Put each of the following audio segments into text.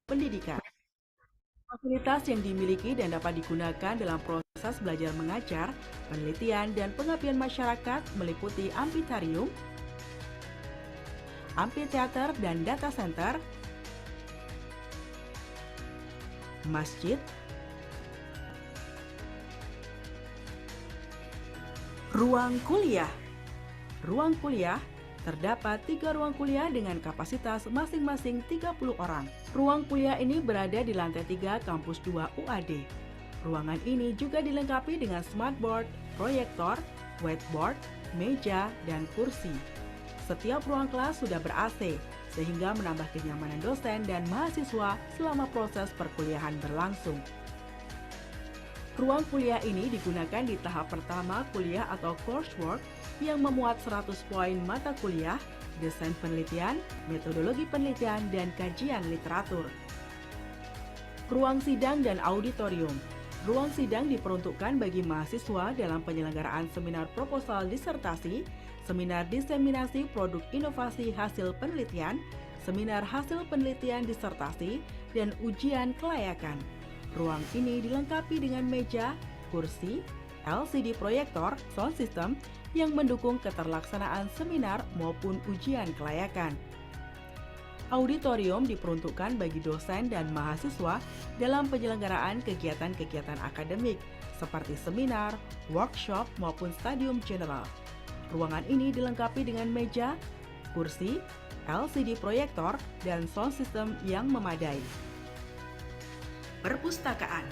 pendidikan. Fasilitas yang dimiliki dan dapat digunakan dalam proses belajar mengajar, penelitian, dan pengabdian masyarakat meliputi amfitarium, amfiteater dan data center, masjid, ruang kuliah. Ruang kuliah terdapat 3 ruang kuliah dengan kapasitas masing-masing 30 orang. Ruang kuliah ini berada di lantai 3 kampus 2 UAD. Ruangan ini juga dilengkapi dengan smartboard, proyektor, whiteboard, meja, dan kursi. Setiap ruang kelas sudah ber-AC, sehingga menambah kenyamanan dosen dan mahasiswa selama proses perkuliahan berlangsung. Ruang kuliah ini digunakan di tahap pertama kuliah atau coursework yang memuat 100 poin mata kuliah, desain penelitian, metodologi penelitian, dan kajian literatur. Ruang sidang dan auditorium. Ruang sidang diperuntukkan bagi mahasiswa dalam penyelenggaraan seminar proposal disertasi, seminar diseminasi produk inovasi hasil penelitian, seminar hasil penelitian disertasi, dan ujian kelayakan. Ruang ini dilengkapi dengan meja, kursi, LCD proyektor, sound system yang mendukung keterlaksanaan seminar maupun ujian kelayakan. Auditorium diperuntukkan bagi dosen dan mahasiswa dalam penyelenggaraan kegiatan-kegiatan akademik seperti seminar, workshop, maupun stadium general. Ruangan ini dilengkapi dengan meja, kursi, LCD proyektor, dan sound system yang memadai. Perpustakaan.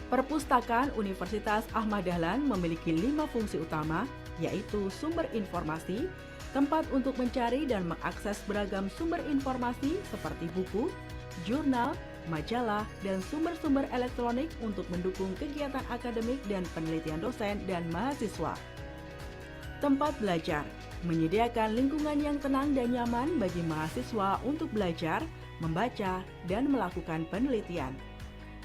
Perpustakaan Universitas Ahmad Dahlan memiliki 5 fungsi utama, yaitu sumber informasi, tempat untuk mencari dan mengakses beragam sumber informasi seperti buku, jurnal, majalah, dan sumber-sumber elektronik untuk mendukung kegiatan akademik dan penelitian dosen dan mahasiswa. Tempat belajar, menyediakan lingkungan yang tenang dan nyaman bagi mahasiswa untuk belajar, membaca, dan melakukan penelitian.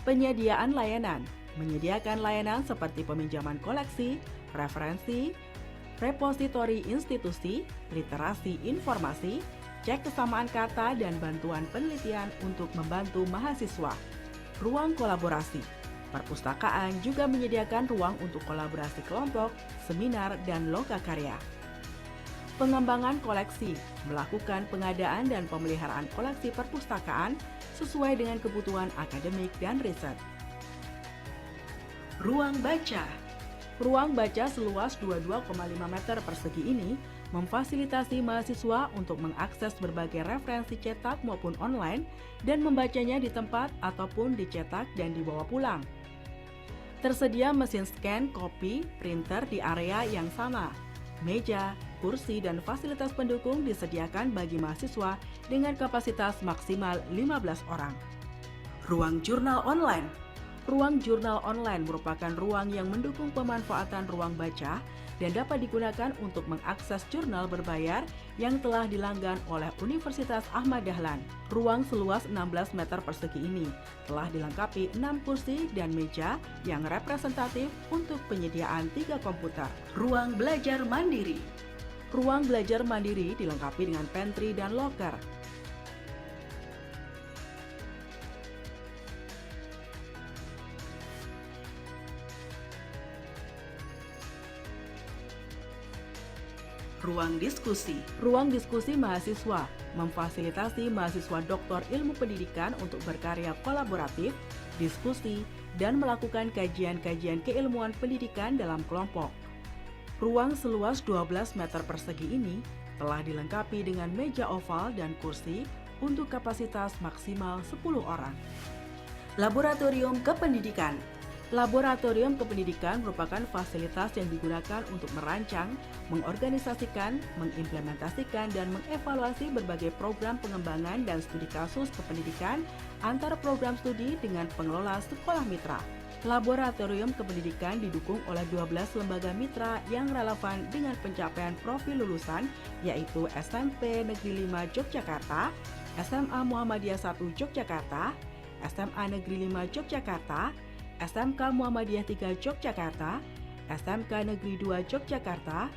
Penyediaan layanan, menyediakan layanan seperti peminjaman koleksi, referensi, repositori institusi, literasi informasi, cek kesamaan kata, dan bantuan penelitian untuk membantu mahasiswa. Ruang kolaborasi. Perpustakaan juga menyediakan ruang untuk kolaborasi kelompok, seminar, dan lokakarya. Pengembangan koleksi, melakukan pengadaan dan pemeliharaan koleksi perpustakaan sesuai dengan kebutuhan akademik dan riset. Ruang baca. Ruang baca seluas 22,5 meter persegi ini memfasilitasi mahasiswa untuk mengakses berbagai referensi cetak maupun online dan membacanya di tempat ataupun dicetak dan dibawa pulang. Tersedia mesin scan, kopi, printer di area yang sama. Meja, kursi, dan fasilitas pendukung disediakan bagi mahasiswa dengan kapasitas maksimal 15 orang. Ruang jurnal online. Ruang jurnal online merupakan ruang yang mendukung pemanfaatan ruang baca dan dapat digunakan untuk mengakses jurnal berbayar yang telah dilanggan oleh Universitas Ahmad Dahlan. Ruang seluas 16 meter persegi ini telah dilengkapi 6 kursi dan meja yang representatif untuk penyediaan 3 komputer. Ruang belajar mandiri. Ruang belajar mandiri dilengkapi dengan pantry dan locker. Ruang diskusi. Ruang diskusi mahasiswa memfasilitasi mahasiswa doktor ilmu pendidikan untuk berkarya kolaboratif, diskusi, dan melakukan kajian-kajian keilmuan pendidikan dalam kelompok. Ruang seluas 12 meter persegi ini telah dilengkapi dengan meja oval dan kursi untuk kapasitas maksimal 10 orang. Laboratorium Kependidikan. Laboratorium Kependidikan merupakan fasilitas yang digunakan untuk merancang, mengorganisasikan, mengimplementasikan, dan mengevaluasi berbagai program pengembangan dan studi kasus kependidikan antar program studi dengan pengelola sekolah mitra. Laboratorium Kependidikan didukung oleh 12 lembaga mitra yang relevan dengan pencapaian profil lulusan, yaitu SMP Negeri 5 Yogyakarta, SMA Muhammadiyah 1 Yogyakarta, SMA Negeri 5 Yogyakarta, SMK Muhammadiyah 3 Yogyakarta, SMK Negeri 2 Yogyakarta,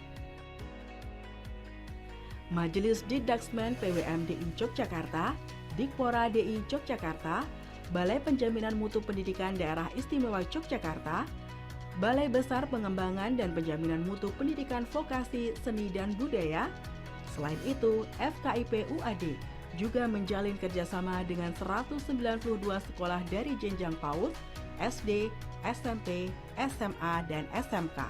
Majelis Didaksmen PWMDI Yogyakarta, Dikpora DI Yogyakarta, Balai Penjaminan Mutu Pendidikan Daerah Istimewa Yogyakarta, Balai Besar Pengembangan dan Penjaminan Mutu Pendidikan Vokasi Seni dan Budaya. Selain itu, FKIP UAD juga menjalin kerjasama dengan 192 sekolah dari jenjang PAUD, SD, SMP, SMA, dan SMK.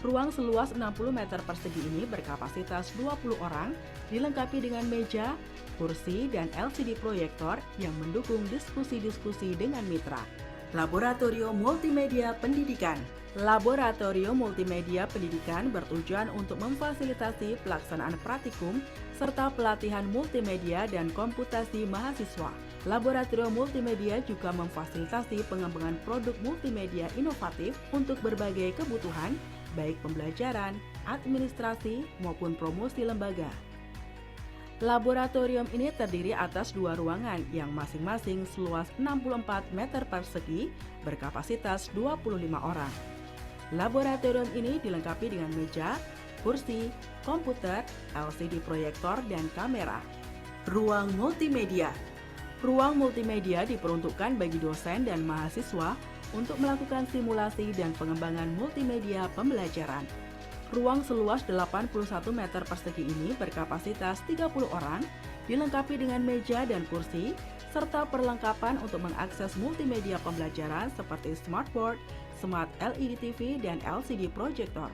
Ruang seluas 60 meter persegi ini berkapasitas 20 orang, dilengkapi dengan meja, kursi, dan LCD proyektor yang mendukung diskusi-diskusi dengan mitra. Laboratorium Multimedia Pendidikan. Laboratorium Multimedia Pendidikan bertujuan untuk memfasilitasi pelaksanaan praktikum serta pelatihan multimedia dan komputasi mahasiswa. Laboratorium Multimedia juga memfasilitasi pengembangan produk multimedia inovatif untuk berbagai kebutuhan, baik pembelajaran, administrasi, maupun promosi lembaga. Laboratorium ini terdiri atas 2 ruangan yang masing-masing seluas 64 meter persegi berkapasitas 25 orang. Laboratorium ini dilengkapi dengan meja, kursi, komputer, LCD proyektor, dan kamera. Ruang multimedia. Ruang multimedia diperuntukkan bagi dosen dan mahasiswa untuk melakukan simulasi dan pengembangan multimedia pembelajaran. Ruang seluas 81 meter persegi ini berkapasitas 30 orang, dilengkapi dengan meja dan kursi, serta perlengkapan untuk mengakses multimedia pembelajaran seperti smartboard, Smart LED TV, dan LCD proyektor.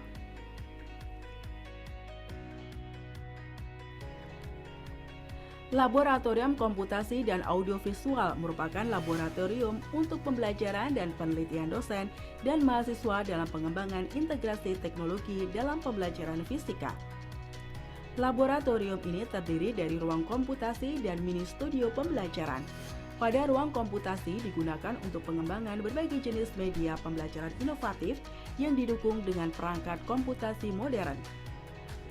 Laboratorium Komputasi dan Audiovisual merupakan laboratorium untuk pembelajaran dan penelitian dosen dan mahasiswa dalam pengembangan integrasi teknologi dalam pembelajaran fisika. Laboratorium ini terdiri dari ruang komputasi dan mini studio pembelajaran. Pada ruang komputasi digunakan untuk pengembangan berbagai jenis media pembelajaran inovatif yang didukung dengan perangkat komputasi modern.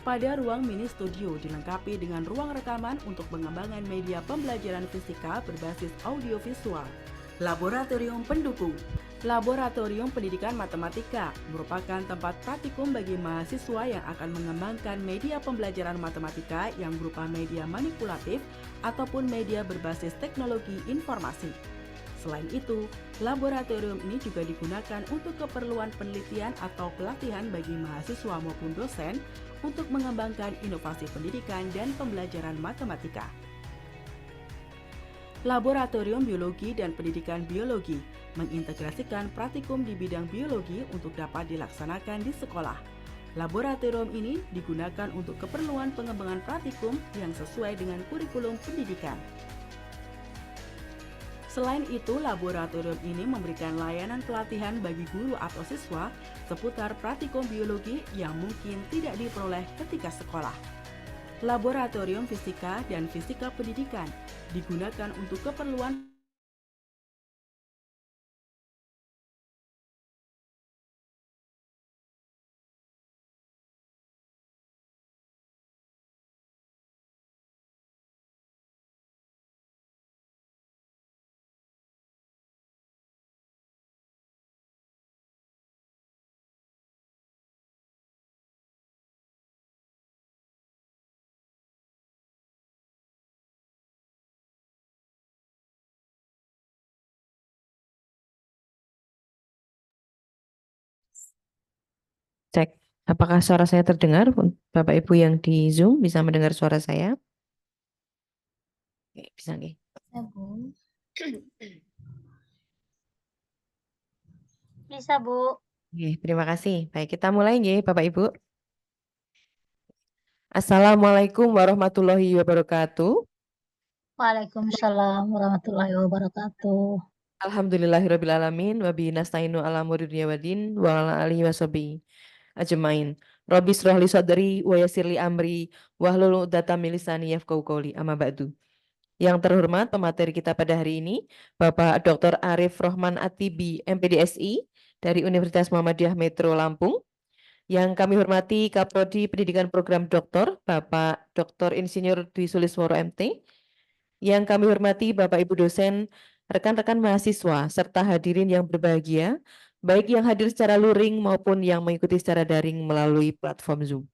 Pada ruang mini studio dilengkapi dengan ruang rekaman untuk pengembangan media pembelajaran fisika berbasis audiovisual. Laboratorium pendukung. Laboratorium Pendidikan Matematika merupakan tempat praktikum bagi mahasiswa yang akan mengembangkan media pembelajaran matematika yang berupa media manipulatif ataupun media berbasis teknologi informasi. Selain itu, laboratorium ini juga digunakan untuk keperluan penelitian atau pelatihan bagi mahasiswa maupun dosen untuk mengembangkan inovasi pendidikan dan pembelajaran matematika. Laboratorium Biologi dan Pendidikan Biologi mengintegrasikan praktikum di bidang biologi untuk dapat dilaksanakan di sekolah. Laboratorium ini digunakan untuk keperluan pengembangan praktikum yang sesuai dengan kurikulum pendidikan. Selain itu, laboratorium ini memberikan layanan pelatihan bagi guru atau siswa seputar praktikum biologi yang mungkin tidak diperoleh ketika sekolah. Laboratorium Fisika dan Fisika Pendidikan digunakan untuk keperluan Cek, apakah suara saya terdengar? Bapak Ibu yang di Zoom bisa mendengar suara saya? Oke, bisa nggih? Bisa, Bu. Bisa, Bu. Oke, terima kasih. Baik, kita mulai nggih, Bapak Ibu. Assalamualaikum warahmatullahi wabarakatuh. Waalaikumsalam warahmatullahi wabarakatuh. Alhamdulillahirabbil alamin wa bihi nasta'inu ala umuri dunya waddin wa ala alihi washabihi ajmain. Rabbi shrah li sadri wa yassir li amri wahlul 'uqdatam min lisani yafqahu qawli. Amma ba'du. Yang terhormat pemateri kita pada hari ini, Bapak Dr. Arif Rohman Atibi, MPDSI dari Universitas Muhammadiyah Metro Lampung. Yang kami hormati Kaprodi Pendidikan Program Doktor, Bapak Dr. Insinyur Dwi Sulisworo MT. Yang kami hormati Bapak Ibu dosen, rekan-rekan mahasiswa, serta hadirin yang berbahagia, baik yang hadir secara luring maupun yang mengikuti secara daring melalui platform Zoom.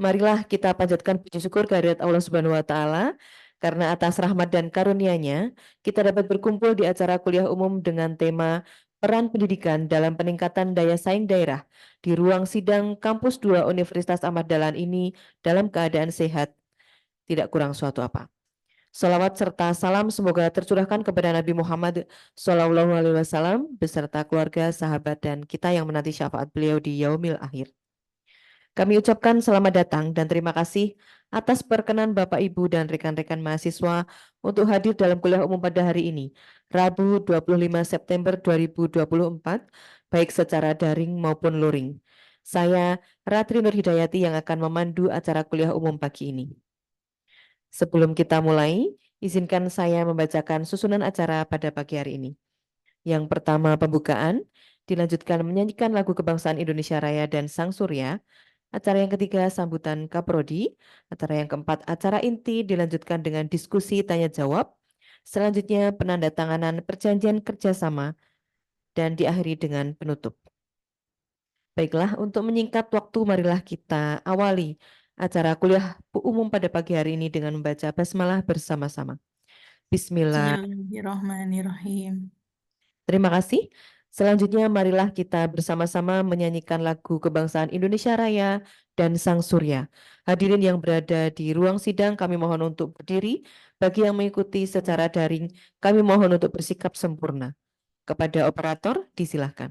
Marilah kita panjatkan puji syukur kehadirat Allah Subhanahu wa taala karena atas rahmat dan karunia-Nya kita dapat berkumpul di acara kuliah umum dengan tema Peran Pendidikan dalam Peningkatan Daya Saing Daerah di ruang sidang Kampus 2 Universitas Ahmad Dahlan ini dalam keadaan sehat, tidak kurang suatu apa. Salawat serta salam semoga tercurahkan kepada Nabi Muhammad SAW beserta keluarga, sahabat, dan kita yang menanti syafaat beliau di yaumil akhir. Kami ucapkan selamat datang dan terima kasih atas perkenan Bapak, Ibu, dan rekan-rekan mahasiswa untuk hadir dalam kuliah umum pada hari ini, Rabu 25 September 2024, baik secara daring maupun luring. Saya Ratri Nur Hidayati yang akan memandu acara kuliah umum pagi ini. Sebelum kita mulai, izinkan saya membacakan susunan acara pada pagi hari ini. Yang pertama, pembukaan, dilanjutkan menyanyikan lagu kebangsaan Indonesia Raya dan Sang Surya. Acara yang ketiga, sambutan Kaprodi. Acara yang keempat, acara inti, dilanjutkan dengan diskusi tanya-jawab. Selanjutnya, penandatanganan perjanjian kerjasama, dan diakhiri dengan penutup. Baiklah, untuk menyingkat waktu, marilah kita awali acara kuliah umum pada pagi hari ini dengan membaca basmalah bersama-sama. Bismillah. Bismillahirrahmanirrahim. Terima kasih. Selanjutnya marilah kita bersama-sama menyanyikan lagu kebangsaan Indonesia Raya dan Sang Surya. Hadirin yang berada di ruang sidang kami mohon untuk berdiri. Bagi yang mengikuti secara daring kami mohon untuk bersikap sempurna. Kepada operator disilahkan.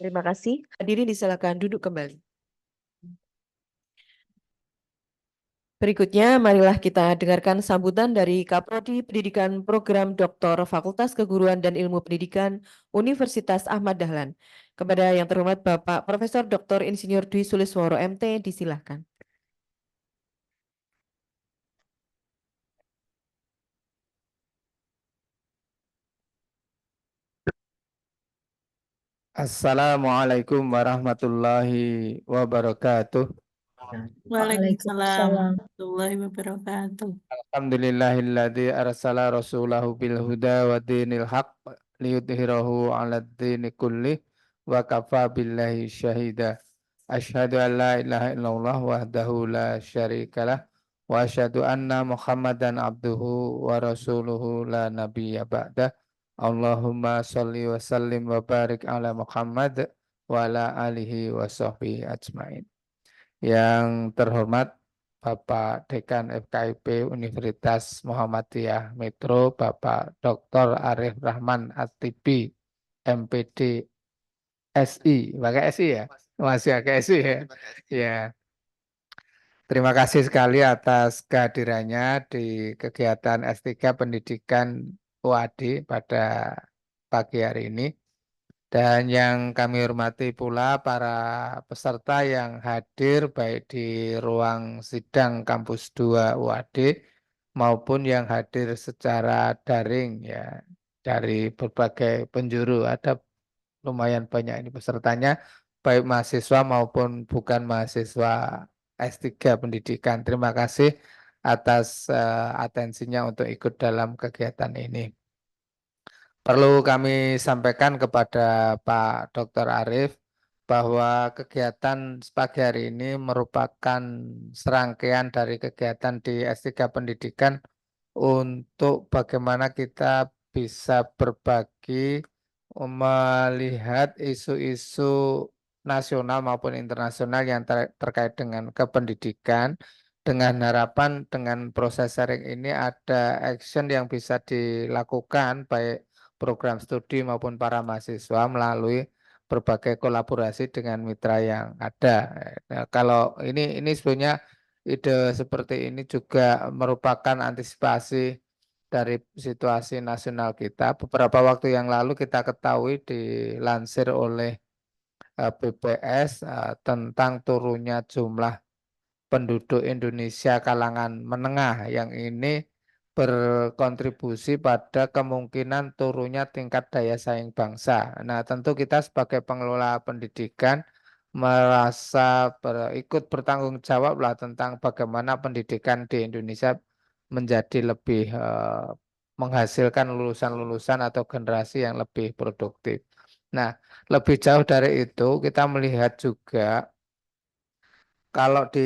Terima kasih. Hadirin disilakan duduk kembali. Berikutnya, marilah kita dengarkan sambutan dari Kaprodi Pendidikan Program Doktor Fakultas Keguruan dan Ilmu Pendidikan Universitas Ahmad Dahlan. Kepada yang terhormat Bapak Profesor Dr. Insinyur Dwi Sulisworo MT, disilahkan. Assalamualaikum warahmatullahi wabarakatuh. Waalaikumsalam Waalaikumsalam. warahmatullahi wabarakatuh. Alhamdulillahilladzi arsala rasulahu bil huda wa dinil haq liyudhhirahu 'alad dini kulli wa kafa billahi syahida. Asyhadu an la ilaha illallah wahdahu la syarikalah wa asyhadu anna Muhammadan abduhu wa rasuluhu la nabiyya ba'dah. Allahumma sholli wa sallim wa barik ala Muhammad wa ala alihi wa sahbihi ajmain. Yang terhormat Bapak Dekan FKIP Universitas Muhammadiyah Metro, Bapak Dr. Arif Rahman Atibi, MPD SI, pakai SI ya? Masih pakai SI ya? Ya. Terima kasih sekali atas kehadirannya di kegiatan S3 Pendidikan UAD pada pagi hari ini. Dan yang kami hormati pula para peserta yang hadir baik di ruang sidang kampus 2 UAD maupun yang hadir secara daring ya dari berbagai penjuru. Ada lumayan banyak ini pesertanya, baik mahasiswa maupun bukan mahasiswa S3 pendidikan. Terima kasih atas atensinya untuk ikut dalam kegiatan ini. Perlu kami sampaikan kepada Pak Dr. Arif bahwa kegiatan pagi hari ini merupakan serangkaian dari kegiatan di S3 Pendidikan untuk bagaimana kita bisa berbagi melihat isu-isu nasional maupun internasional yang terkait dengan kependidikan, dengan harapan dengan proses sharing ini ada action yang bisa dilakukan baik program studi maupun para mahasiswa melalui berbagai kolaborasi dengan mitra yang ada. Nah, kalau ini sebenarnya ide seperti ini juga merupakan antisipasi dari situasi nasional kita. Beberapa waktu yang lalu kita ketahui dilansir oleh BPS tentang turunnya jumlah penduduk Indonesia kalangan menengah yang ini berkontribusi pada kemungkinan turunnya tingkat daya saing bangsa. Nah, tentu kita sebagai pengelola pendidikan merasa ikut bertanggung jawab lah tentang bagaimana pendidikan di Indonesia menjadi lebih menghasilkan lulusan-lulusan atau generasi yang lebih produktif. Nah, lebih jauh dari itu kita melihat juga kalau di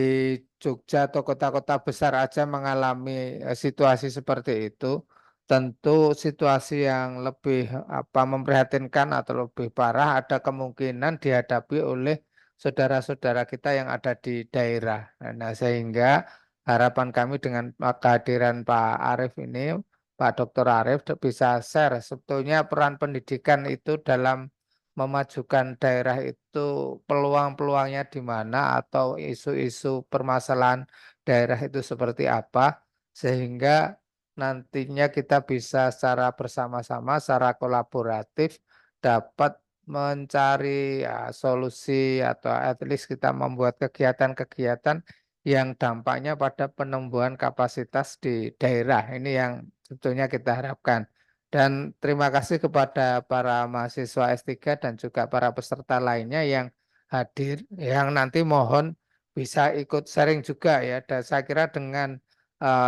Jogja atau kota-kota besar aja mengalami situasi seperti itu, tentu situasi yang lebih memprihatinkan atau lebih parah ada kemungkinan dihadapi oleh saudara-saudara kita yang ada di daerah. Nah, sehingga harapan kami dengan kehadiran Pak Arif ini, Pak Dr. Arif bisa share sebetulnya peran pendidikan itu dalam memajukan daerah itu peluang-peluangnya di mana atau isu-isu permasalahan daerah itu seperti apa sehingga nantinya kita bisa secara bersama-sama, secara kolaboratif dapat mencari solusi atau at least kita membuat kegiatan-kegiatan yang dampaknya pada penumbuhan kapasitas di daerah. Ini yang sebetulnya kita harapkan. Dan terima kasih kepada para mahasiswa S3 dan juga para peserta lainnya yang hadir, yang nanti mohon bisa ikut sharing juga ya. Dan saya kira dengan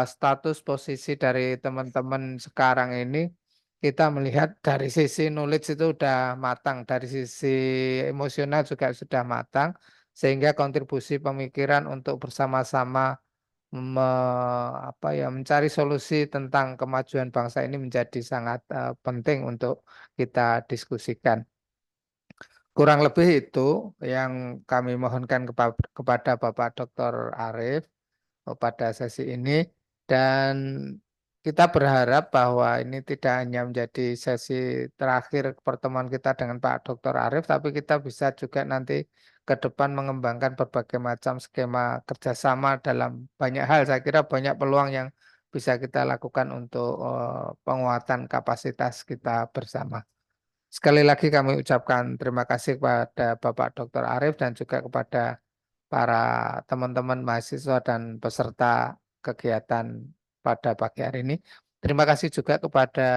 status posisi dari teman-teman sekarang ini, kita melihat dari sisi knowledge itu sudah matang, dari sisi emosional juga sudah matang, sehingga kontribusi pemikiran untuk bersama-sama mencari solusi tentang kemajuan bangsa ini menjadi sangat penting untuk kita diskusikan. Kurang lebih itu yang kami mohonkan kepada Bapak Dr. Arief pada sesi ini, dan kita berharap bahwa ini tidak hanya menjadi sesi terakhir pertemuan kita dengan Pak Dr. Arief, tapi kita bisa juga nanti ke depan mengembangkan berbagai macam skema kerjasama dalam banyak hal. Saya kira banyak peluang yang bisa kita lakukan untuk penguatan kapasitas kita bersama. Sekali lagi kami ucapkan terima kasih kepada Bapak Dr. Arief dan juga kepada para teman-teman mahasiswa dan peserta kegiatan pada pagi hari ini. Terima kasih juga kepada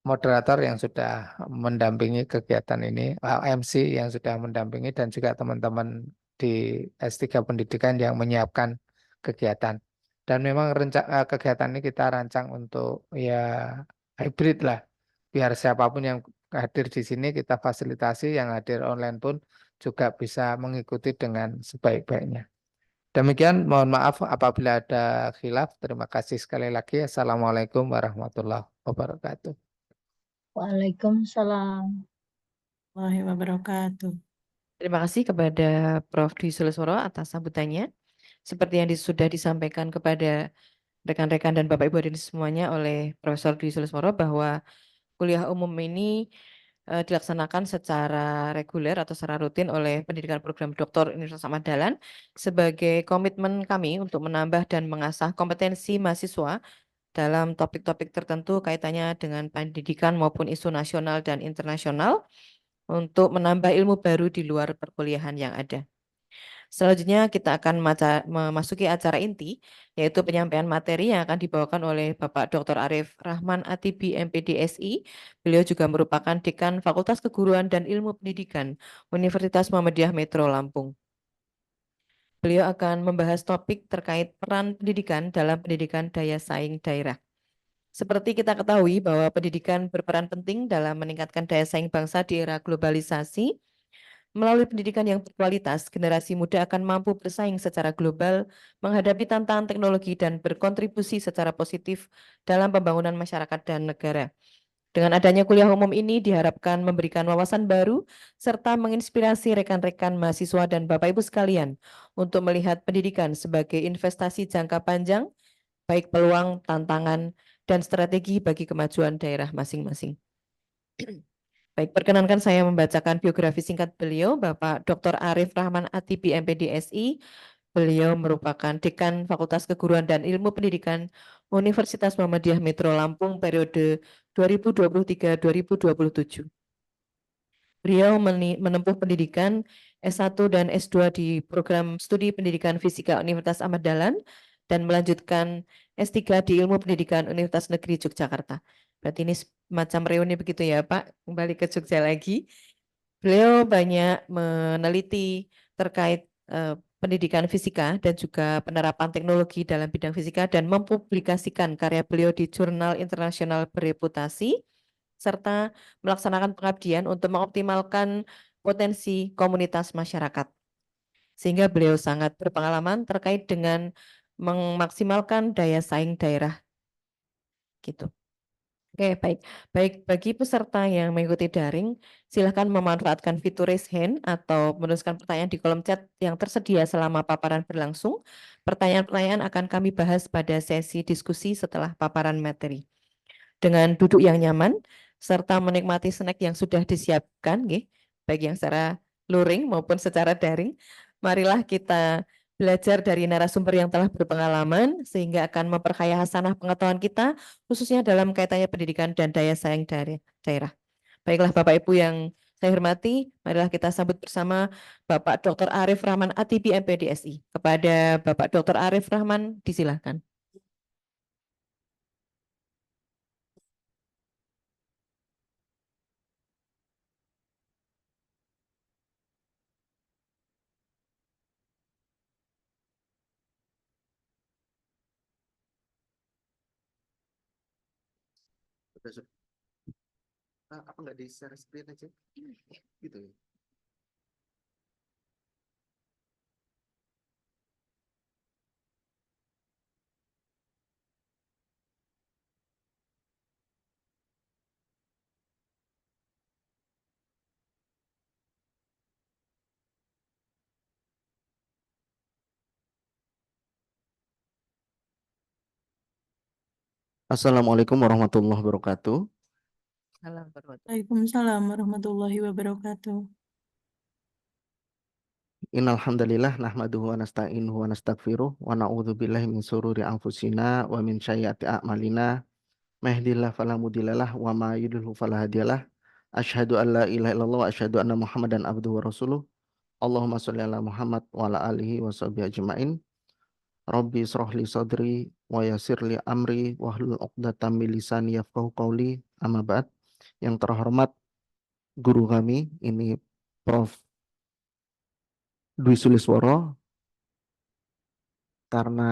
moderator yang sudah mendampingi kegiatan ini, MC yang sudah mendampingi, dan juga teman-teman di S3 Pendidikan yang menyiapkan kegiatan. Dan memang kegiatan ini kita rancang untuk ya hybrid lah, biar siapapun yang hadir di sini kita fasilitasi, yang hadir online pun juga bisa mengikuti dengan sebaik-baiknya. Demikian, mohon maaf apabila ada khilaf. Terima kasih sekali lagi. Assalamualaikum warahmatullahi wabarakatuh. Waalaikumsalam. Warahmatullahi wabarakatuh. Terima kasih kepada Prof. Dwi Sulistoro atas sambutannya. Seperti yang sudah disampaikan kepada rekan-rekan dan Bapak Ibu hadirin semuanya oleh Profesor Dwi Sulistoro bahwa kuliah umum ini dilaksanakan secara reguler atau secara rutin oleh Pendidikan Program Doktor Universitas Ahmad Dahlan sebagai komitmen kami untuk menambah dan mengasah kompetensi mahasiswa dalam topik-topik tertentu kaitannya dengan pendidikan maupun isu nasional dan internasional untuk menambah ilmu baru di luar perkuliahan yang ada. Selanjutnya kita akan memasuki acara inti, yaitu penyampaian materi yang akan dibawakan oleh Bapak Dr. Arief Rahman Atibi MPDSI. Beliau juga merupakan Dekan Fakultas Keguruan dan Ilmu Pendidikan Universitas Muhammadiyah Metro Lampung. Beliau akan membahas topik terkait peran pendidikan dalam pendidikan daya saing daerah. Seperti kita ketahui bahwa pendidikan berperan penting dalam meningkatkan daya saing bangsa di era globalisasi. Melalui pendidikan yang berkualitas, generasi muda akan mampu bersaing secara global, menghadapi tantangan teknologi dan berkontribusi secara positif dalam pembangunan masyarakat dan negara. Dengan adanya kuliah umum ini diharapkan memberikan wawasan baru serta menginspirasi rekan-rekan mahasiswa dan Bapak Ibu sekalian untuk melihat pendidikan sebagai investasi jangka panjang, baik peluang, tantangan, dan strategi bagi kemajuan daerah masing-masing. Baik, perkenankan saya membacakan biografi singkat beliau, Bapak Dr. Arief Rahman Atibi MPDSI. Beliau merupakan Dekan Fakultas Keguruan dan Ilmu Pendidikan Universitas Muhammadiyah Metro Lampung periode 2023-2027. Beliau menempuh pendidikan S1 dan S2 di program studi pendidikan fisika Universitas Ahmad Dahlan dan melanjutkan S3 di Ilmu Pendidikan Universitas Negeri Yogyakarta. Berarti ini semacam reuni begitu ya Pak, kembali ke Jogja lagi. Beliau banyak meneliti terkait pendidikan fisika dan juga penerapan teknologi dalam bidang fisika dan mempublikasikan karya beliau di jurnal internasional bereputasi, serta melaksanakan pengabdian untuk mengoptimalkan potensi komunitas masyarakat. Sehingga beliau sangat berpengalaman terkait dengan memaksimalkan daya saing daerah. Gitu. Oke, baik bagi peserta yang mengikuti daring, silakan memanfaatkan fitur raise hand atau menuliskan pertanyaan di kolom chat yang tersedia selama paparan berlangsung. Pertanyaan-pertanyaan akan kami bahas pada sesi diskusi setelah paparan materi. Dengan duduk yang nyaman, serta menikmati snack yang sudah disiapkan, baik yang secara luring maupun secara daring, marilah kita belajar dari narasumber yang telah berpengalaman sehingga akan memperkaya hasanah pengetahuan kita khususnya dalam kaitannya pendidikan dan daya saing daerah. Baiklah Bapak Ibu yang saya hormati, marilah kita sambut bersama Bapak Dr. Arif Rahman ATP MPDSI. Kepada Bapak Dr. Arif Rahman disilahkan. Apa nggak di share screen aja? Gitu ya. Assalamualaikum warahmatullahi wabarakatuh. Salam warahmatullahi Waalaikumsalam warahmatullahi wabarakatuh. Innal hamdalillah nahmaduhu wa nasta'inuhu wa nastaghfiruh wa na'udzubillahi min sururi anfusina wa min sayyiati a'malina. May yahdihillahu fala mudhillalah wa may yudhlil fala hadiyalah. Asyhadu an la ilaha illallah wa asyhadu anna Muhammadan abduhu wa rasuluh. Allahumma sholli ala Muhammad wa ala alihi wa sahbihi ajmain. Rabbi israh li sadri wa yassir li amri wahlul 'uqdatam min lisani yafqahu qawli. Amma ba'd. Yang terhormat guru kami ini Prof. Dwi Sulisworo, karena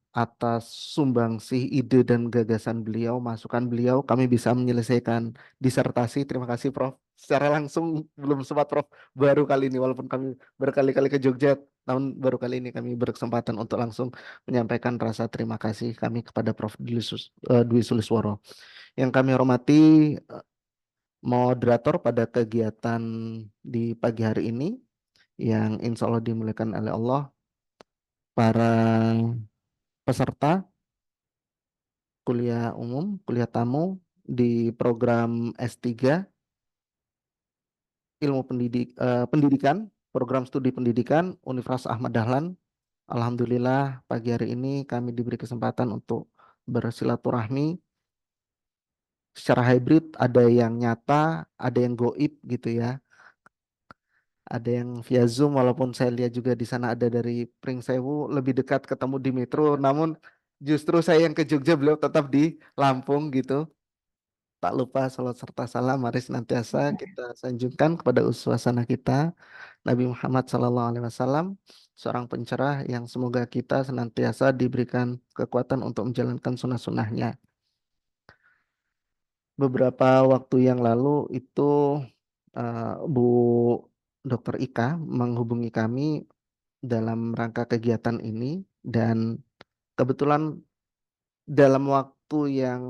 atas sumbangsih ide dan gagasan beliau, masukan beliau, kami bisa menyelesaikan disertasi. Terima kasih Prof. Secara langsung belum sempat Prof. Baru kali ini, walaupun kami berkali-kali ke Jogja, namun baru kali ini kami berkesempatan untuk langsung menyampaikan rasa terima kasih kami kepada Prof. Dwi Sulisworo. Yang kami hormati moderator pada kegiatan di pagi hari ini, yang insya Allah dimuliakan oleh Allah, para peserta kuliah umum, kuliah tamu di program S3 Ilmu Pendidikan, program studi pendidikan Universitas Ahmad Dahlan. Alhamdulillah pagi hari ini kami diberi kesempatan untuk bersilaturahmi secara hybrid, ada yang nyata, ada yang goib gitu ya. Ada yang via Zoom, walaupun saya lihat juga di sana ada dari Pringsewu, lebih dekat ketemu di Metro, namun justru saya yang ke Jogja, beliau tetap di Lampung gitu. Tak lupa salat serta salam mari senantiasa kita sanjungkan kepada uswasana kita Nabi Muhammad SAW, seorang pencerah yang semoga kita senantiasa diberikan kekuatan untuk menjalankan sunnah-sunnahnya. Beberapa waktu yang lalu itu Bu Dr. Ika menghubungi kami dalam rangka kegiatan ini, dan kebetulan dalam waktu yang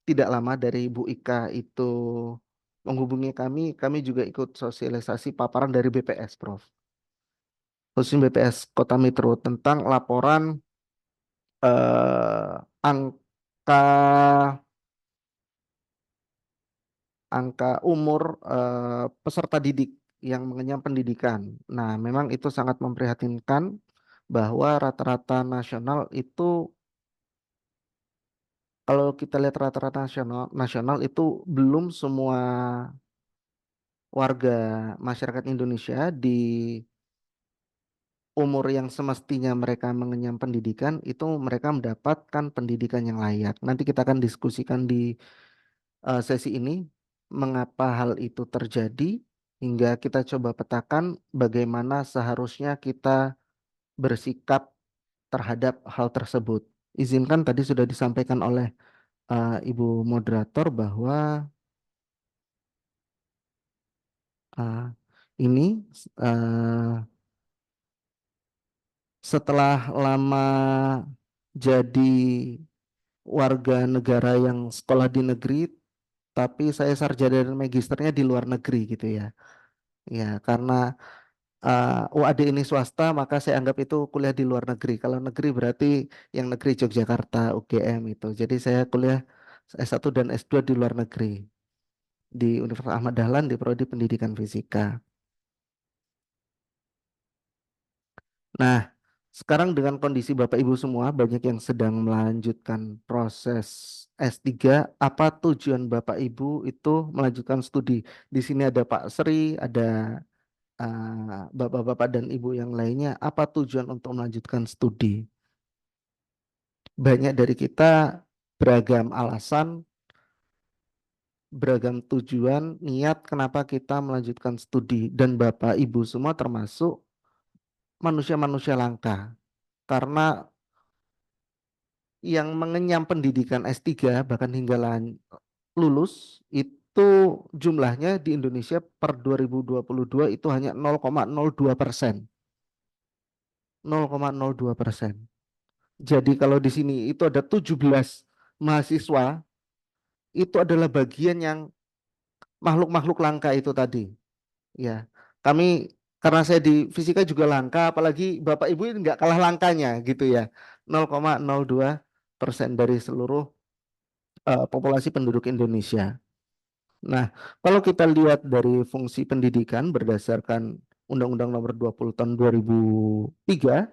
tidak lama dari Bu Ika itu menghubungi kami juga ikut sosialisasi paparan dari BPS, Prof. Khususnya BPS Kota Metro tentang laporan angka umur peserta didik yang mengenyam pendidikan. Nah, memang itu sangat memprihatinkan bahwa rata-rata nasional itu, kalau kita lihat rata-rata nasional itu belum semua warga masyarakat Indonesia di umur yang semestinya mereka mengenyam pendidikan itu mereka mendapatkan pendidikan yang layak. Nanti kita akan diskusikan di sesi ini mengapa hal itu terjadi, hingga kita coba petakan bagaimana seharusnya kita bersikap terhadap hal tersebut. Izinkan tadi sudah disampaikan oleh Ibu moderator bahwa ini setelah lama jadi warga negara yang sekolah di negeri, tapi saya sarjana dan magisternya di luar negeri gitu ya. Ya, karena UAD ini swasta, maka saya anggap itu kuliah di luar negeri. Kalau negeri berarti yang negeri Yogyakarta, UGM itu. Jadi saya kuliah S1 dan S2 di luar negeri, di Universitas Ahmad Dahlan di Prodi Pendidikan Fisika. Nah, Sekarang dengan kondisi Bapak Ibu semua banyak yang sedang melanjutkan proses S3, apa tujuan Bapak Ibu itu melanjutkan studi? Di sini ada Pak Sri, ada Bapak-bapak dan Ibu yang lainnya, apa tujuan untuk melanjutkan studi? Banyak dari kita beragam alasan, beragam tujuan, niat kenapa kita melanjutkan studi. Dan Bapak Ibu semua termasuk manusia-manusia langka. Karena yang mengenyam pendidikan S3 bahkan hingga lulus itu jumlahnya di Indonesia per 2022 itu hanya 0,02%. 0,02%. Jadi kalau di sini itu ada 17 mahasiswa, itu adalah bagian yang makhluk-makhluk langka itu tadi. Ya, kami karena saya di fisika juga langka, apalagi Bapak Ibu ini nggak kalah langkanya gitu ya. 0,02% dari seluruh populasi penduduk Indonesia. Nah, kalau kita lihat dari fungsi pendidikan berdasarkan Undang-Undang Nomor 20 Tahun 2003,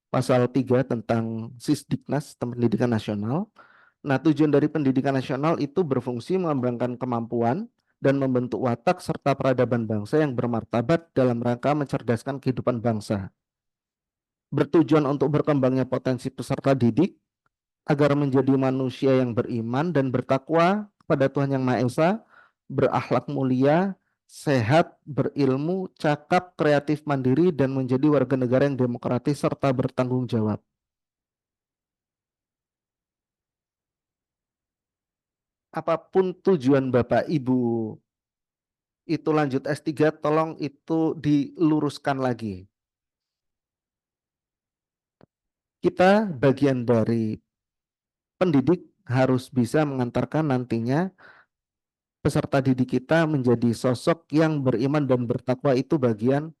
Pasal 3 tentang Sisdiknas, Pendidikan Nasional. Nah, tujuan dari pendidikan nasional itu berfungsi mengembangkan kemampuan dan membentuk watak serta peradaban bangsa yang bermartabat dalam rangka mencerdaskan kehidupan bangsa. Bertujuan untuk berkembangnya potensi peserta didik agar menjadi manusia yang beriman dan bertakwa kepada Tuhan Yang Maha Esa, berakhlak mulia, sehat, berilmu, cakap, kreatif, mandiri, dan menjadi warga negara yang demokratis serta bertanggung jawab. Apapun tujuan Bapak Ibu itu lanjut S3, tolong itu diluruskan lagi. Kita bagian dari pendidik harus bisa mengantarkan nantinya peserta didik kita menjadi sosok yang beriman dan bertakwa, itu bagian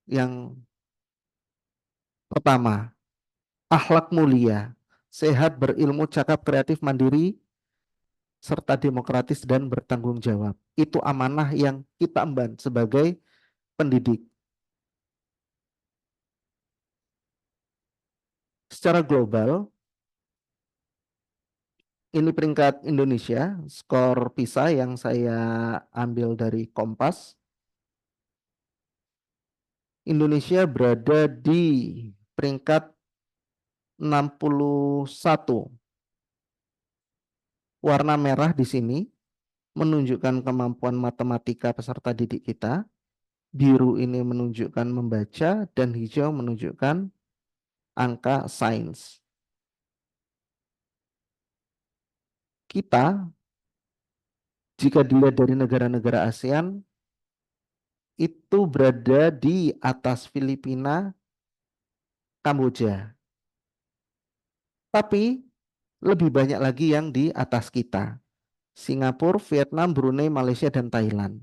yang pertama. Akhlak mulia, sehat, berilmu, cakap, kreatif, mandiri, serta demokratis dan bertanggung jawab. Itu amanah yang kita emban sebagai pendidik. Secara global, ini peringkat Indonesia, skor PISA yang saya ambil dari Kompas. Indonesia berada di peringkat 61. Warna merah di sini menunjukkan kemampuan matematika peserta didik kita. Biru ini menunjukkan membaca dan hijau menunjukkan angka sains. Kita, jika dilihat dari negara-negara ASEAN, itu berada di atas Filipina, Kamboja. Tapi lebih banyak lagi yang di atas kita. Singapura, Vietnam, Brunei, Malaysia, dan Thailand.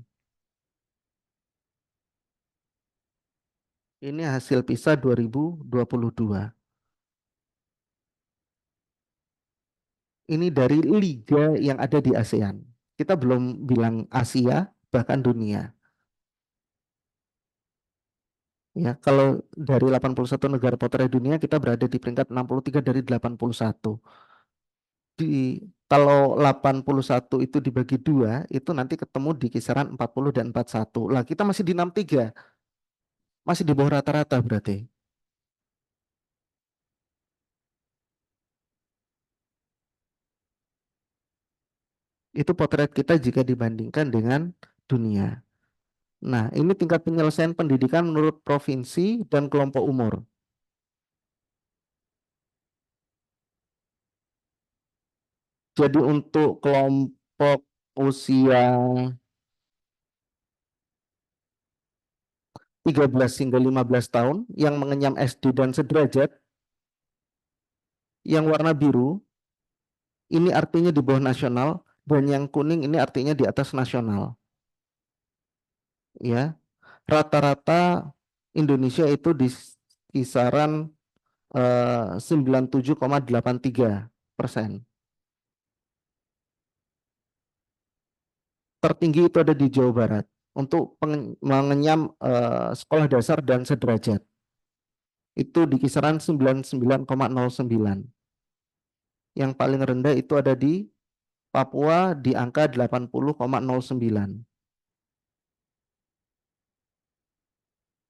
Ini hasil PISA 2022. Ini dari liga yang ada di ASEAN. Kita belum bilang Asia, bahkan dunia. Ya, kalau dari 81 negara potret dunia, kita berada di peringkat 63 dari 81. Kalau 81 itu dibagi 2, itu nanti ketemu di kisaran 40 dan 41. Lah, kita masih di 63. Masih di bawah rata-rata berarti. Itu potret kita jika dibandingkan dengan dunia. Nah, ini tingkat penyelesaian pendidikan menurut provinsi dan kelompok umur. Jadi untuk kelompok usia 13 hingga 15 tahun yang mengenyam SD dan sederajat, yang warna biru ini artinya di bawah nasional, dan yang kuning ini artinya di atas nasional. Ya, rata-rata Indonesia itu di kisaran 97,83%. Tertinggi itu ada di Jawa Barat untuk mengenyam sekolah dasar dan sederajat. itu di kisaran 99,09. Yang paling rendah itu ada di Papua di angka 80,09.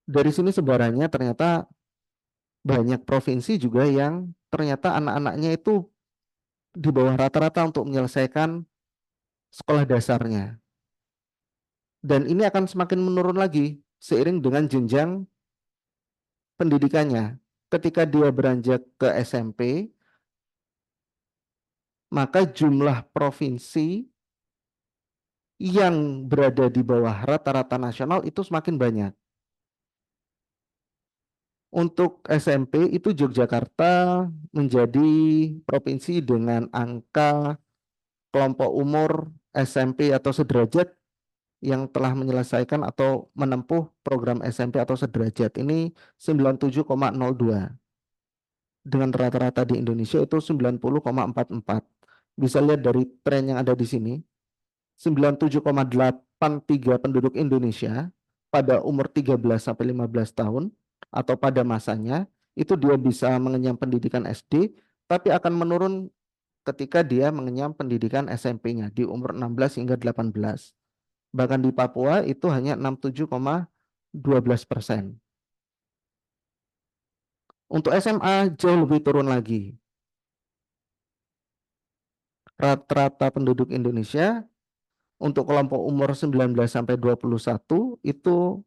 Dari sini sebarannya ternyata banyak provinsi juga yang ternyata anak-anaknya itu di bawah rata-rata untuk menyelesaikan sekolah dasarnya. Dan ini akan semakin menurun lagi seiring dengan jenjang pendidikannya. Ketika dia beranjak ke SMP, maka jumlah provinsi yang berada di bawah rata-rata nasional itu semakin banyak. Untuk SMP itu Yogyakarta menjadi provinsi dengan angka kelompok umur SMP atau sederajat yang telah menyelesaikan atau menempuh program SMP atau sederajat ini 97,02. Dengan rata-rata di Indonesia itu 90,44. Bisa lihat dari tren yang ada di sini. 97,83 penduduk Indonesia pada umur 13 sampai 15 tahun atau pada masanya itu dia bisa mengenyam pendidikan SD, tapi akan menurun ketika dia mengenyam pendidikan SMP-nya di umur 16 hingga 18. Bahkan di Papua itu hanya 67,12%. Untuk SMA jauh lebih turun lagi. Rata-rata penduduk Indonesia untuk kelompok umur 19 sampai 21 itu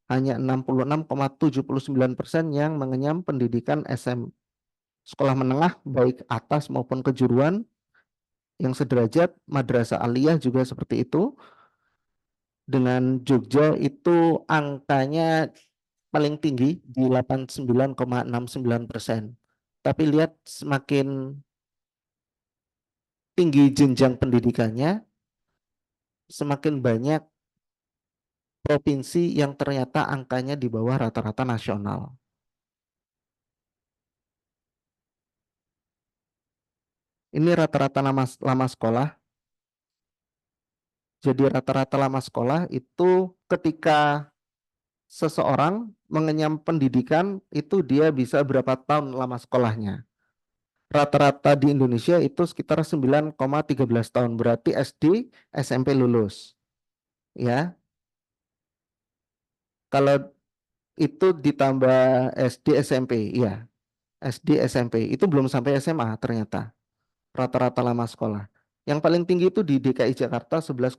hanya 66,79% yang mengenyam pendidikan sekolah menengah baik atas maupun kejuruan yang sederajat. Madrasah aliyah juga seperti itu. Dengan Jogja itu angkanya paling tinggi di 89,69%. Tapi lihat semakin tinggi jenjang pendidikannya, semakin banyak provinsi yang ternyata angkanya di bawah rata-rata nasional. Ini rata-rata lama sekolah. Jadi rata-rata lama sekolah itu ketika seseorang mengenyam pendidikan itu dia bisa berapa tahun lama sekolahnya. Rata-rata di Indonesia itu sekitar 9,13 tahun, berarti SD, SMP lulus. Ya. Kalau itu ditambah SD, SMP, ya. SD, SMP, itu belum sampai SMA ternyata. Rata-rata lama sekolah. Yang paling tinggi itu di DKI Jakarta 11,42.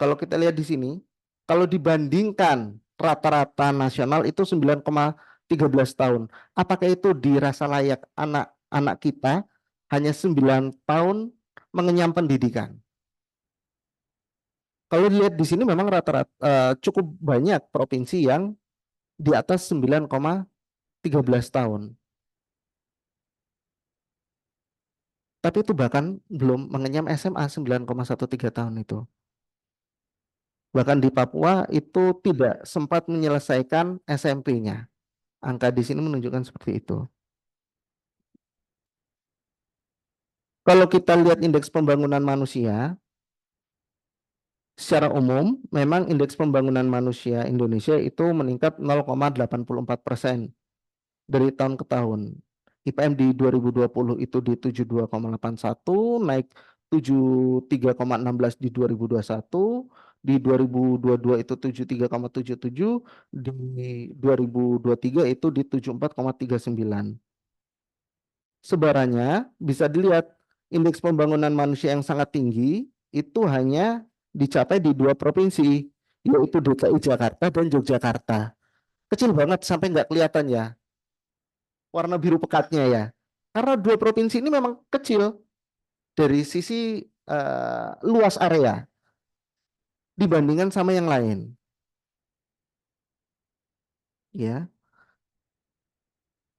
Kalau kita lihat di sini, kalau dibandingkan rata-rata nasional itu 9,13 tahun. Apakah itu dirasa layak anak-anak kita hanya 9 tahun mengenyam pendidikan? Kalau dilihat di sini memang rata-rata cukup banyak provinsi yang di atas 9,13 tahun. Tapi itu bahkan belum mengenyam SMA 9,13 tahun itu. Bahkan di Papua itu tidak sempat menyelesaikan SMP-nya. Angka di sini menunjukkan seperti itu. Kalau kita lihat indeks pembangunan manusia, secara umum memang indeks pembangunan manusia Indonesia itu meningkat 0,84% dari tahun ke tahun. IPM di 2020 itu di 72,81, naik 73,16 di 2021, di 2022 itu 73,77, di 2023 itu di 74,39. Sebarannya bisa dilihat indeks pembangunan manusia yang sangat tinggi itu hanya dicapai di 2 provinsi, yaitu DKI Jakarta dan Yogyakarta. Kecil banget sampai nggak kelihatan ya warna biru pekatnya ya. Karena 2 provinsi ini memang kecil dari sisi luas area dibandingkan sama yang lain. Ya.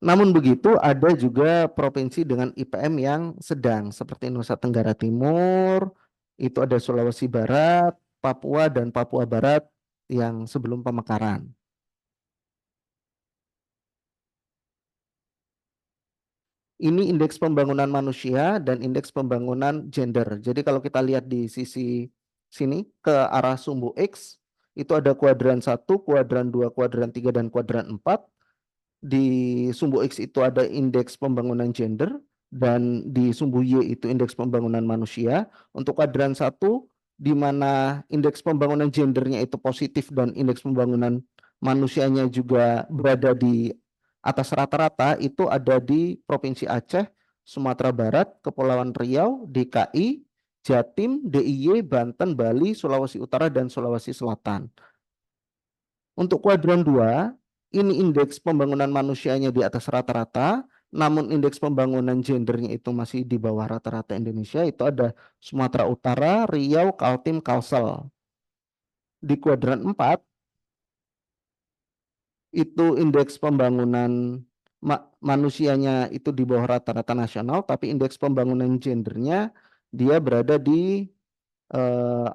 Namun begitu ada juga provinsi dengan IPM yang sedang seperti Nusa Tenggara Timur, itu ada Sulawesi Barat, Papua dan Papua Barat yang sebelum pemekaran. Ini indeks pembangunan manusia dan indeks pembangunan gender. Jadi kalau kita lihat di sisi sini ke arah sumbu X, itu ada kuadran 1, kuadran 2, kuadran 3, dan kuadran 4. Di sumbu X itu ada indeks pembangunan gender, dan di sumbu Y itu indeks pembangunan manusia. Untuk kuadran 1, di mana indeks pembangunan gendernya itu positif dan indeks pembangunan manusianya juga berada di atas rata-rata, itu ada di Provinsi Aceh, Sumatera Barat, Kepulauan Riau, DKI, Jatim, DIY, Banten, Bali, Sulawesi Utara, dan Sulawesi Selatan. Untuk kuadran 2, ini indeks pembangunan manusianya di atas rata-rata, namun indeks pembangunan gendernya itu masih di bawah rata-rata Indonesia. Itu ada Sumatera Utara, Riau, Kaltim, Kalsel. Di kuadran 4, itu indeks pembangunan manusianya itu di bawah rata-rata nasional, tapi indeks pembangunan gendernya dia berada di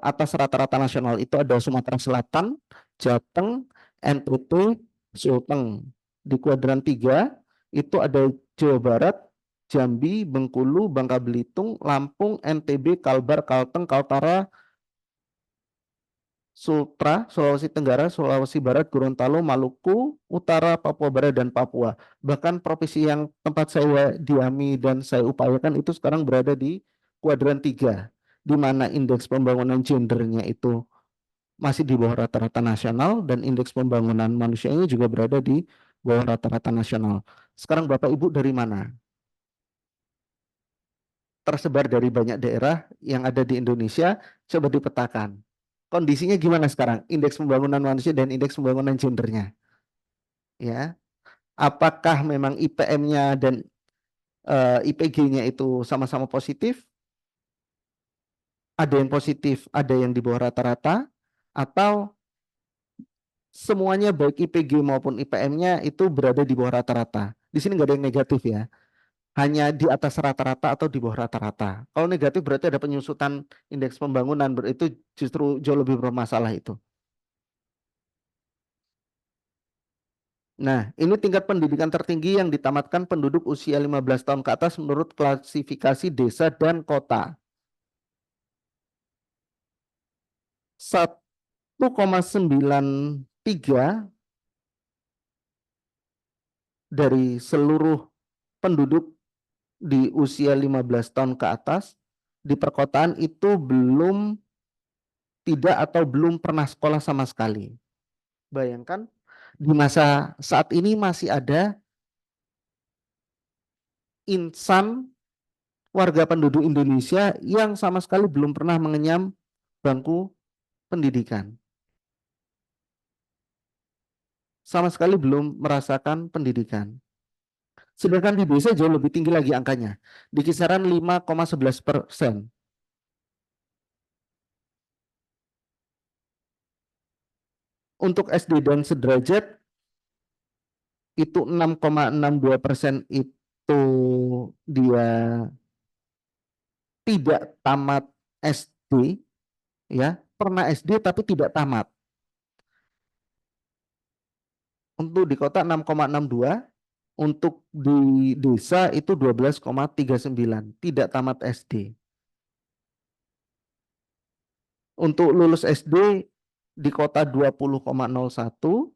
atas rata-rata nasional. Itu ada Sumatera Selatan, Jateng, NTT, Sulteng. Di kuadran 3 itu ada Jawa Barat, Jambi, Bengkulu, Bangka Belitung, Lampung, NTB, Kalbar, Kalteng, Kaltara, Sultra, Sulawesi Tenggara, Sulawesi Barat, Gorontalo, Maluku Utara, Papua Barat, dan Papua. Bahkan provinsi yang tempat saya diami dan saya upayakan itu sekarang berada di kuadran 3, di mana indeks pembangunan gendernya itu masih di bawah rata-rata nasional dan indeks pembangunan manusianya juga berada di bawah rata-rata nasional. Sekarang Bapak Ibu dari mana? Tersebar dari banyak daerah yang ada di Indonesia, coba dipetakan. Kondisinya gimana sekarang? Indeks pembangunan manusia dan indeks pembangunan gendernya. Ya. Apakah memang IPM-nya dan IPG-nya itu sama-sama positif? Ada yang positif, ada yang di bawah rata-rata, atau semuanya baik IPG maupun IPM-nya itu berada di bawah rata-rata. Di sini nggak ada yang negatif ya. Hanya di atas rata-rata atau di bawah rata-rata. Kalau negatif berarti ada penyusutan indeks pembangunan, itu justru jauh lebih bermasalah itu. Nah, ini tingkat pendidikan tertinggi yang ditamatkan penduduk usia 15 tahun ke atas menurut klasifikasi desa dan kota. 1,93 dari seluruh penduduk di usia 15 tahun ke atas di perkotaan itu tidak atau belum pernah sekolah sama sekali. Bayangkan di masa saat ini masih ada insan warga penduduk Indonesia yang sama sekali belum pernah mengenyam bangku pendidikan. Sama sekali belum merasakan pendidikan. Sedangkan di desa jauh lebih tinggi lagi angkanya, di kisaran 5,11%. Untuk SD dan sederajat itu 6,62% itu dia tidak tamat SD, ya, pernah SD tapi tidak tamat. Untuk di kota 6,62, untuk di desa itu 12,39, tidak tamat SD. Untuk lulus SD di kota 20,01,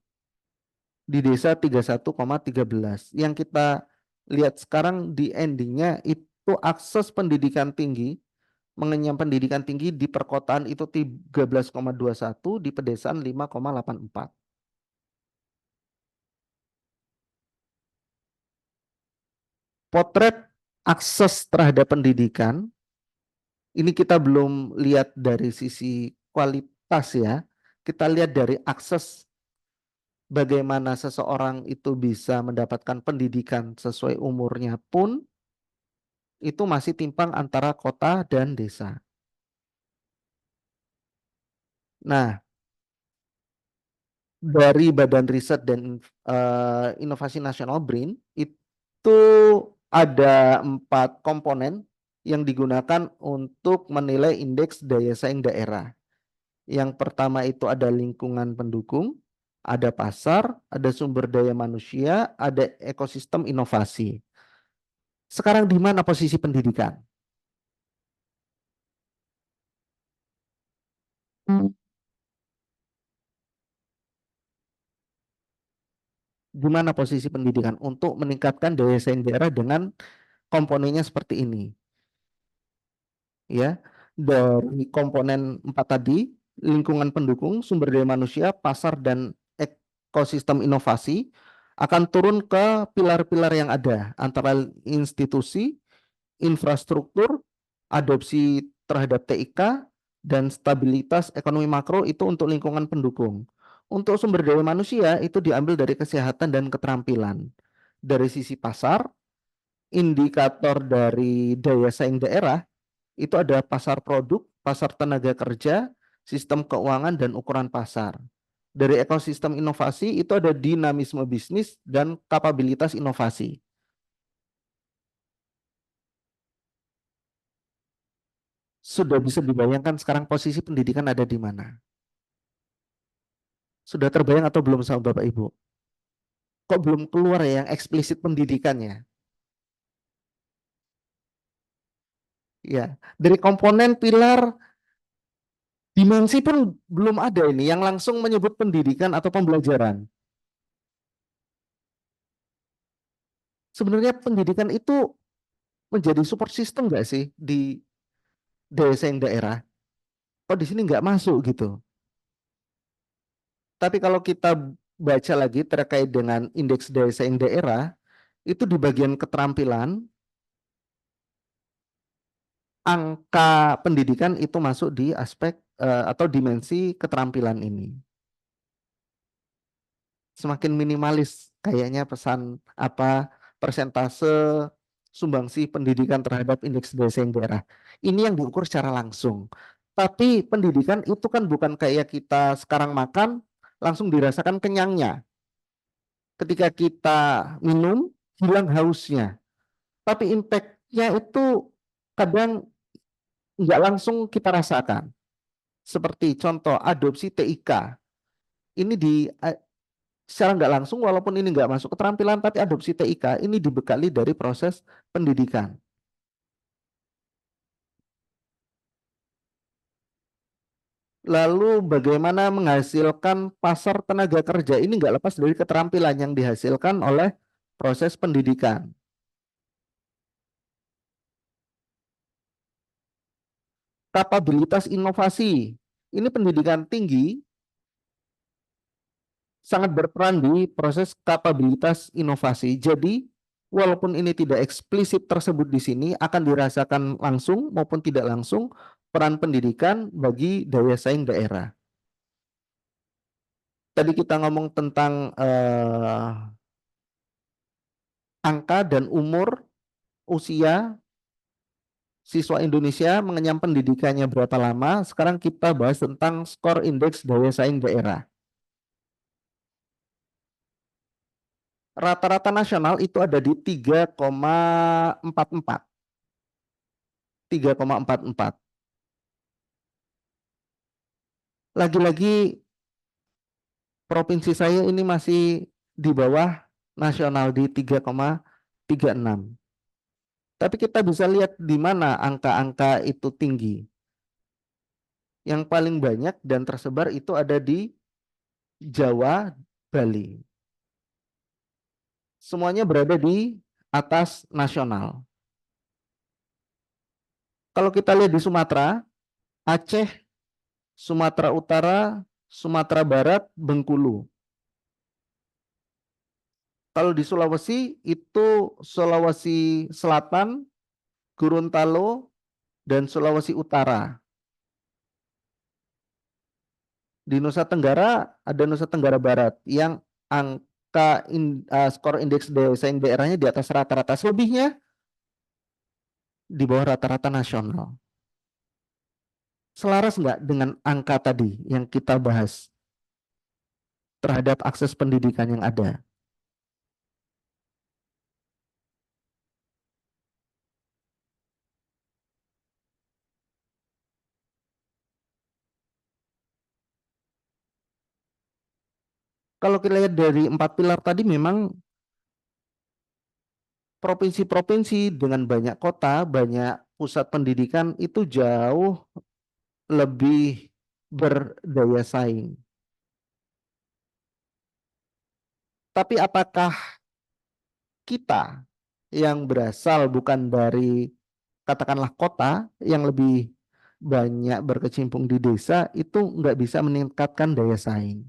di desa 31,13. Yang kita lihat sekarang di endingnya itu akses pendidikan tinggi, mengenyam pendidikan tinggi di perkotaan itu 13,21, di pedesaan 5,84. Potret akses terhadap pendidikan, ini kita belum lihat dari sisi kualitas ya, kita lihat dari akses bagaimana seseorang itu bisa mendapatkan pendidikan sesuai umurnya pun itu masih timpang antara kota dan desa. Nah, dari Badan Riset dan Inovasi Nasional BRIN itu ada 4 komponen yang digunakan untuk menilai indeks daya saing daerah. Yang pertama itu ada lingkungan pendukung, ada pasar, ada sumber daya manusia, ada ekosistem inovasi. Sekarang di mana posisi pendidikan? Gimana posisi pendidikan untuk meningkatkan daya saing daerah dengan komponennya seperti ini? Ya, dari komponen 4 tadi, lingkungan pendukung, sumber daya manusia, pasar, dan ekosistem inovasi akan turun ke pilar-pilar yang ada antara institusi, infrastruktur, adopsi terhadap TIK, dan stabilitas ekonomi makro itu untuk lingkungan pendukung. Untuk sumber daya manusia itu diambil dari kesehatan dan keterampilan. Dari sisi pasar, indikator dari daya saing daerah itu ada pasar produk, pasar tenaga kerja, sistem keuangan, dan ukuran pasar. Dari ekosistem inovasi itu ada dinamisme bisnis dan kapabilitas inovasi. Sudah bisa dibayangkan sekarang posisi pendidikan ada di mana? Sudah terbayang atau belum sama Bapak Ibu? Kok belum keluar ya yang eksplisit pendidikannya? Ya, dari komponen pilar dimensi pun belum ada ini yang langsung menyebut pendidikan atau pembelajaran. Sebenarnya pendidikan itu menjadi support system nggak sih di daya saing daerah? Kok di sini nggak masuk gitu? Tapi kalau kita baca lagi terkait dengan indeks daya saing daerah, itu di bagian keterampilan, angka pendidikan itu masuk di aspek atau dimensi keterampilan ini. Semakin minimalis kayaknya pesan apa persentase sumbangsi pendidikan terhadap indeks daya saing daerah. Ini yang diukur secara langsung. Tapi pendidikan itu kan bukan kayak kita sekarang makan langsung dirasakan kenyangnya. Ketika kita minum hilang hausnya. Tapi impact-nya itu kadang nggak langsung kita rasakan. Seperti contoh adopsi TIK. Ini secara nggak langsung walaupun ini nggak masuk keterampilan tapi adopsi TIK ini dibekali dari proses pendidikan. Lalu bagaimana menghasilkan pasar tenaga kerja ini nggak lepas dari keterampilan yang dihasilkan oleh proses pendidikan. Kapabilitas inovasi ini pendidikan tinggi sangat berperan di proses kapabilitas inovasi. Jadi, walaupun ini tidak eksplisit tersebut di sini, akan dirasakan langsung maupun tidak langsung peran pendidikan bagi daya saing daerah. Tadi kita ngomong tentang angka dan umur, usia siswa Indonesia mengenyam pendidikannya berapa lama. Sekarang kita bahas tentang skor indeks daya saing daerah. Rata-rata nasional itu ada di 3,44. 3,44. Lagi-lagi provinsi saya ini masih di bawah nasional di 3,36. Tapi kita bisa lihat di mana angka-angka itu tinggi. Yang paling banyak dan tersebar itu ada di Jawa, Bali. Semuanya berada di atas nasional. Kalau kita lihat di Sumatera, Aceh, Sumatera Utara, Sumatera Barat, Bengkulu. Kalau di Sulawesi itu Sulawesi Selatan, Gorontalo, dan Sulawesi Utara. Di Nusa Tenggara ada Nusa Tenggara Barat yang angka skor indeks daya saing daerahnya di atas rata-rata, selebihnya di bawah rata-rata nasional. Selaras nggak dengan angka tadi yang kita bahas terhadap akses pendidikan yang ada? Kalau kita lihat dari 4 pilar tadi memang provinsi-provinsi dengan banyak kota, banyak pusat pendidikan itu jauh lebih berdaya saing. Tapi apakah kita yang berasal bukan dari katakanlah kota yang lebih banyak berkecimpung di desa itu nggak bisa meningkatkan daya saing?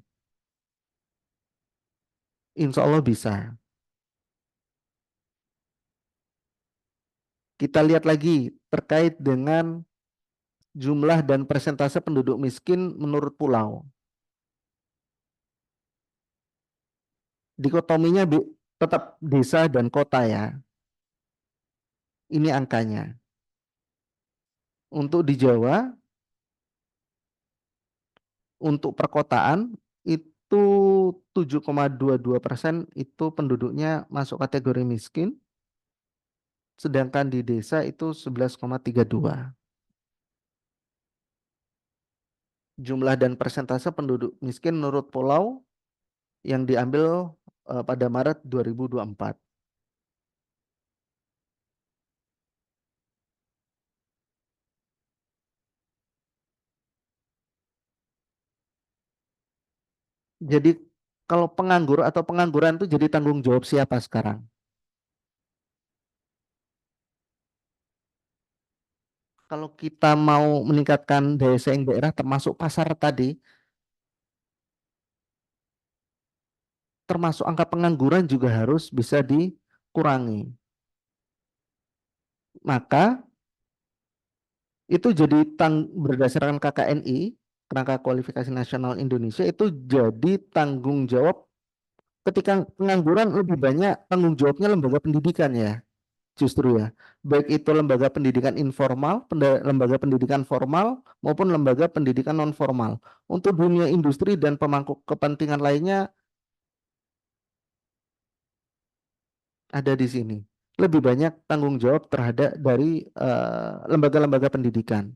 Insya Allah bisa. Kita lihat lagi terkait dengan jumlah dan persentase penduduk miskin menurut pulau. Dikotominya tetap desa dan kota ya. Ini angkanya. Untuk di Jawa, untuk perkotaan itu 7,22% itu penduduknya masuk kategori miskin, sedangkan di desa itu 11,32. Jumlah dan persentase penduduk miskin menurut pulau yang diambil pada Maret 2024. Jadi kalau penganggur atau pengangguran itu jadi tanggung jawab siapa sekarang? Kalau kita mau meningkatkan daya saing daerah termasuk pasar tadi, termasuk angka pengangguran juga harus bisa dikurangi. Maka itu jadi berdasarkan KKNI, Kerangka Kualifikasi Nasional Indonesia, itu jadi tanggung jawab ketika pengangguran lebih banyak tanggung jawabnya lembaga pendidikan ya. Justru ya, baik itu lembaga pendidikan informal, lembaga pendidikan formal, maupun lembaga pendidikan non formal. Untuk dunia industri dan pemangku kepentingan lainnya ada di sini. Lebih banyak tanggung jawab terhadap dari lembaga-lembaga pendidikan.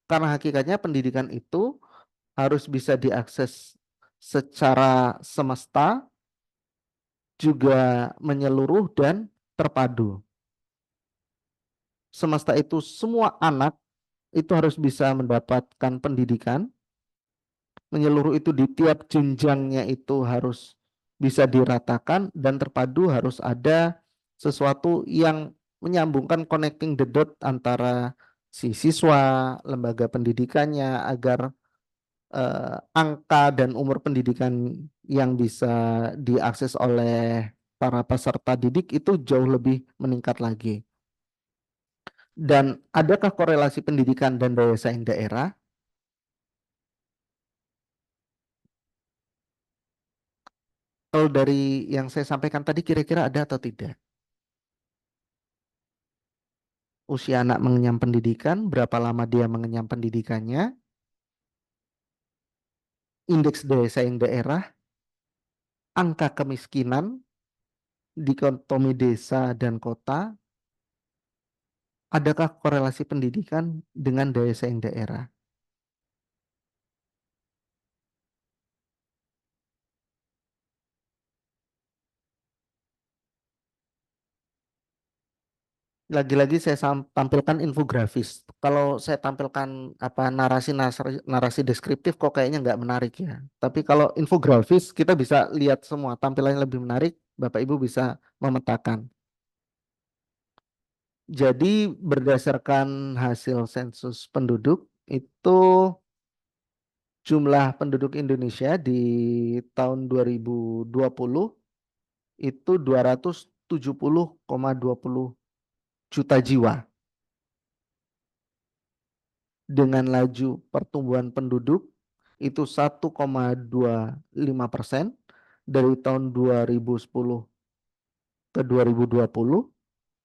Karena hakikatnya pendidikan itu harus bisa diakses secara semesta, juga menyeluruh dan terpadu. Semesta itu semua anak itu harus bisa mendapatkan pendidikan, menyeluruh itu di tiap jenjangnya itu harus bisa diratakan, dan terpadu harus ada sesuatu yang menyambungkan connecting the dot antara si siswa, lembaga pendidikannya, agar angka dan umur pendidikan yang bisa diakses oleh para peserta didik itu jauh lebih meningkat lagi. Dan adakah korelasi pendidikan dan daya saing daerah? Kalau dari yang saya sampaikan tadi kira-kira ada atau tidak? Usia anak mengenyam pendidikan, berapa lama dia mengenyam pendidikannya, indeks daya saing daerah, angka kemiskinan, dikotomi desa dan kota, adakah korelasi pendidikan dengan daya saing daerah? Lagi-lagi saya tampilkan infografis. Kalau saya tampilkan narasi deskriptif kok kayaknya nggak menarik ya. Tapi kalau infografis kita bisa lihat semua, tampilannya lebih menarik, Bapak Ibu bisa memetakan. Jadi berdasarkan hasil sensus penduduk itu jumlah penduduk Indonesia di tahun 2020 itu 270,20 juta jiwa. Dengan laju pertumbuhan penduduk itu 1,25% dari tahun 2010 ke 2020.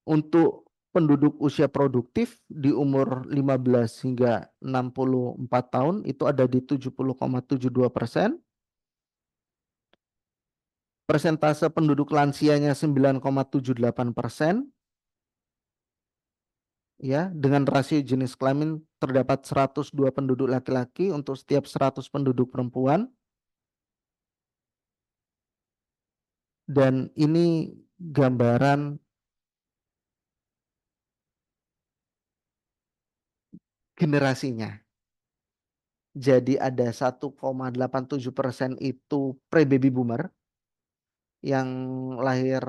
Untuk penduduk usia produktif di umur 15 hingga 64 tahun itu ada di 70,72%. Persentase penduduk lansianya 9,78%. Ya, dengan rasio jenis kelamin terdapat 102 penduduk laki-laki untuk setiap 100 penduduk perempuan. Dan ini gambaran generasinya. Jadi ada 1,87% itu pre-baby boomer yang lahir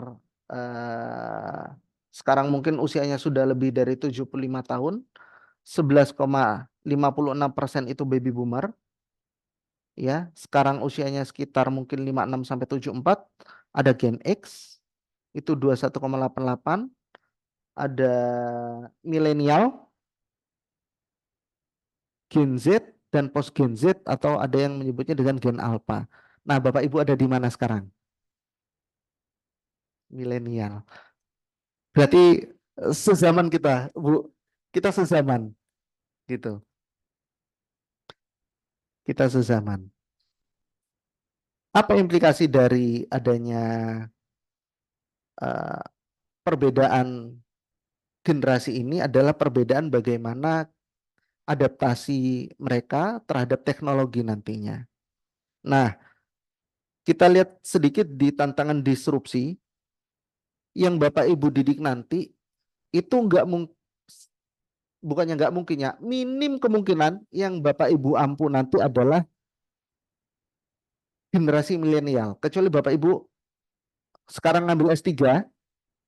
sekarang mungkin usianya sudah lebih dari 75 tahun. 11,56% itu baby boomer. Ya, sekarang usianya sekitar mungkin 56 sampai 74. Ada Gen X itu 21,88. Ada milenial, Gen Z dan post Gen Z atau ada yang menyebutnya dengan Gen Alpha. Nah, Bapak Ibu ada di mana sekarang? Milenial. Berarti sezaman kita, Bu. Kita sezaman gitu. Kita sezaman. Apa implikasi dari adanya perbedaan generasi ini adalah perbedaan bagaimana adaptasi mereka terhadap teknologi nantinya. Nah, kita lihat sedikit di tantangan disrupsi yang Bapak Ibu didik nanti itu bukannya nggak mungkin ya, minim kemungkinan yang Bapak Ibu ampu nanti adalah generasi milenial. Kecuali Bapak Ibu sekarang ngambil S3,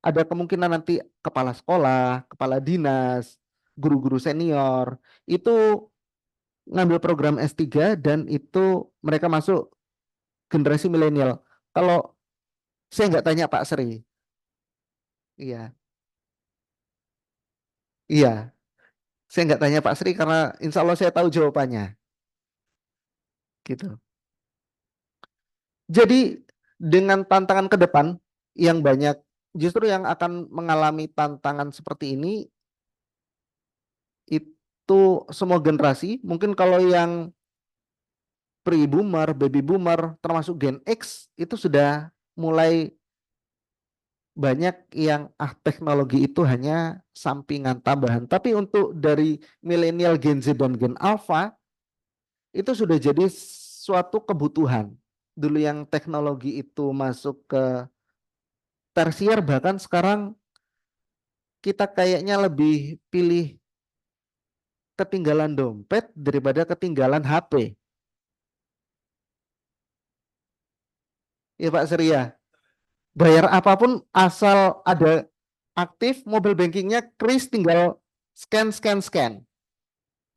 ada kemungkinan nanti kepala sekolah, kepala dinas, guru-guru senior, itu ngambil program S3 dan itu mereka masuk generasi milenial. Kalau saya nggak tanya Pak Sri, iya, iya, saya nggak tanya Pak Sri karena insya Allah saya tahu jawabannya, gitu. Jadi dengan tantangan ke depan yang banyak, justru yang akan mengalami tantangan seperti ini itu semua generasi. Mungkin kalau yang pre-boomer, baby boomer, termasuk Gen X itu sudah mulai banyak yang teknologi itu hanya sampingan tambahan. Tapi untuk dari milenial, Gen Z dan Gen Alpha itu sudah jadi suatu kebutuhan. Dulu yang teknologi itu masuk ke tersier, bahkan sekarang kita kayaknya lebih pilih ketinggalan dompet daripada ketinggalan HP. Ya Pak Surya, bayar apapun asal ada aktif mobile bankingnya, kris tinggal scan.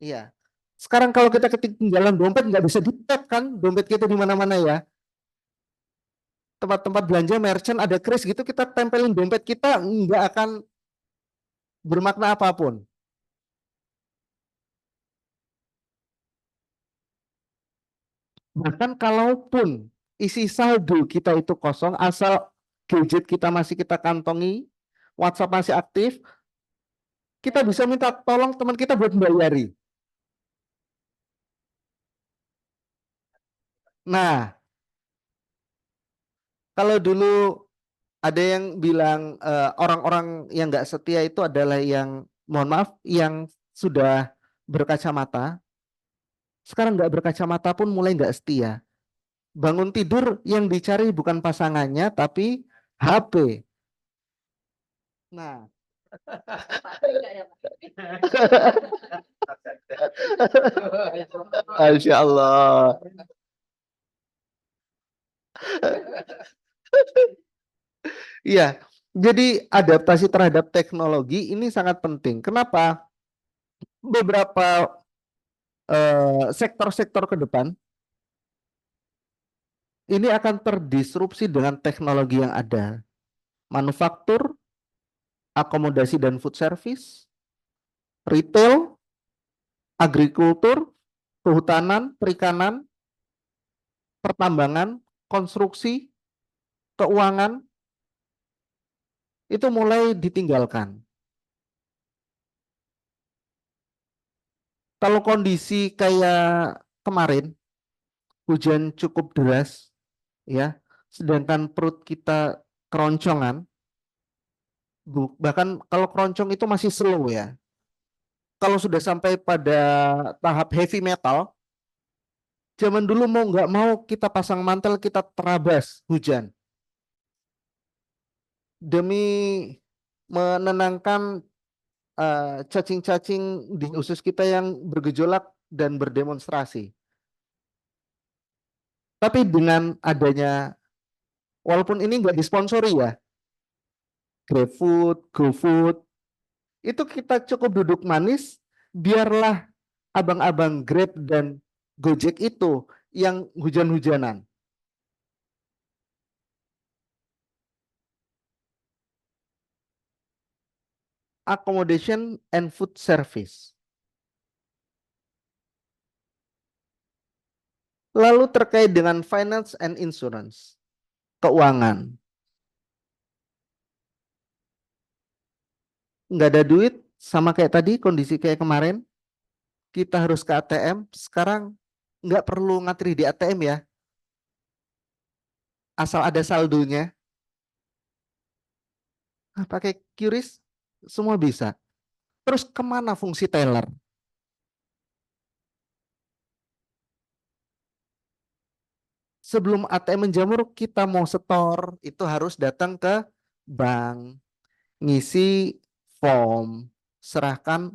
Iya. Sekarang kalau kita ketinggalan dompet nggak bisa di-tap kan dompet kita di mana-mana ya. Tempat-tempat belanja merchant ada kris gitu, kita tempelin dompet kita nggak akan bermakna apapun. Bahkan kalaupun isi saldo kita itu kosong, asal gadget kita masih kita kantongi, WhatsApp masih aktif, kita bisa minta tolong teman kita buat membayari. Nah, kalau dulu ada yang bilang orang-orang yang nggak setia itu adalah yang, mohon maaf, yang sudah berkacamata. Sekarang nggak berkacamata pun mulai nggak setia. Bangun tidur yang dicari bukan pasangannya, tapi HP. Nah, Masya Allah. Iya, jadi adaptasi terhadap teknologi ini sangat penting. Kenapa? Beberapa sektor-sektor ke depan ini akan terdisrupsi dengan teknologi yang ada. Manufaktur, akomodasi dan food service, retail, agrikultur, kehutanan, perikanan, pertambangan, konstruksi, keuangan, itu mulai ditinggalkan. Kalau kondisi kayak kemarin, hujan cukup deras, ya, sedangkan perut kita keroncongan, bahkan kalau keroncong itu masih slow ya. Kalau sudah sampai pada tahap heavy metal, zaman dulu mau nggak mau kita pasang mantel, kita terabas hujan. Demi menenangkan cacing-cacing di usus kita yang bergejolak dan berdemonstrasi. Tapi dengan adanya, walaupun ini nggak disponsori ya, GrabFood, GoFood, itu kita cukup duduk manis, biarlah abang-abang Grab dan Gojek itu yang hujan-hujanan. Accommodation and food service. Lalu terkait dengan finance and insurance, keuangan. Nggak ada duit, sama kayak tadi, kondisi kayak kemarin, kita harus ke ATM, sekarang nggak perlu ngantri di ATM ya, asal ada saldonya, pakai QRIS, semua bisa. Terus kemana fungsi teller? Sebelum ATM menjamur, kita mau setor, itu harus datang ke bank, ngisi form, serahkan.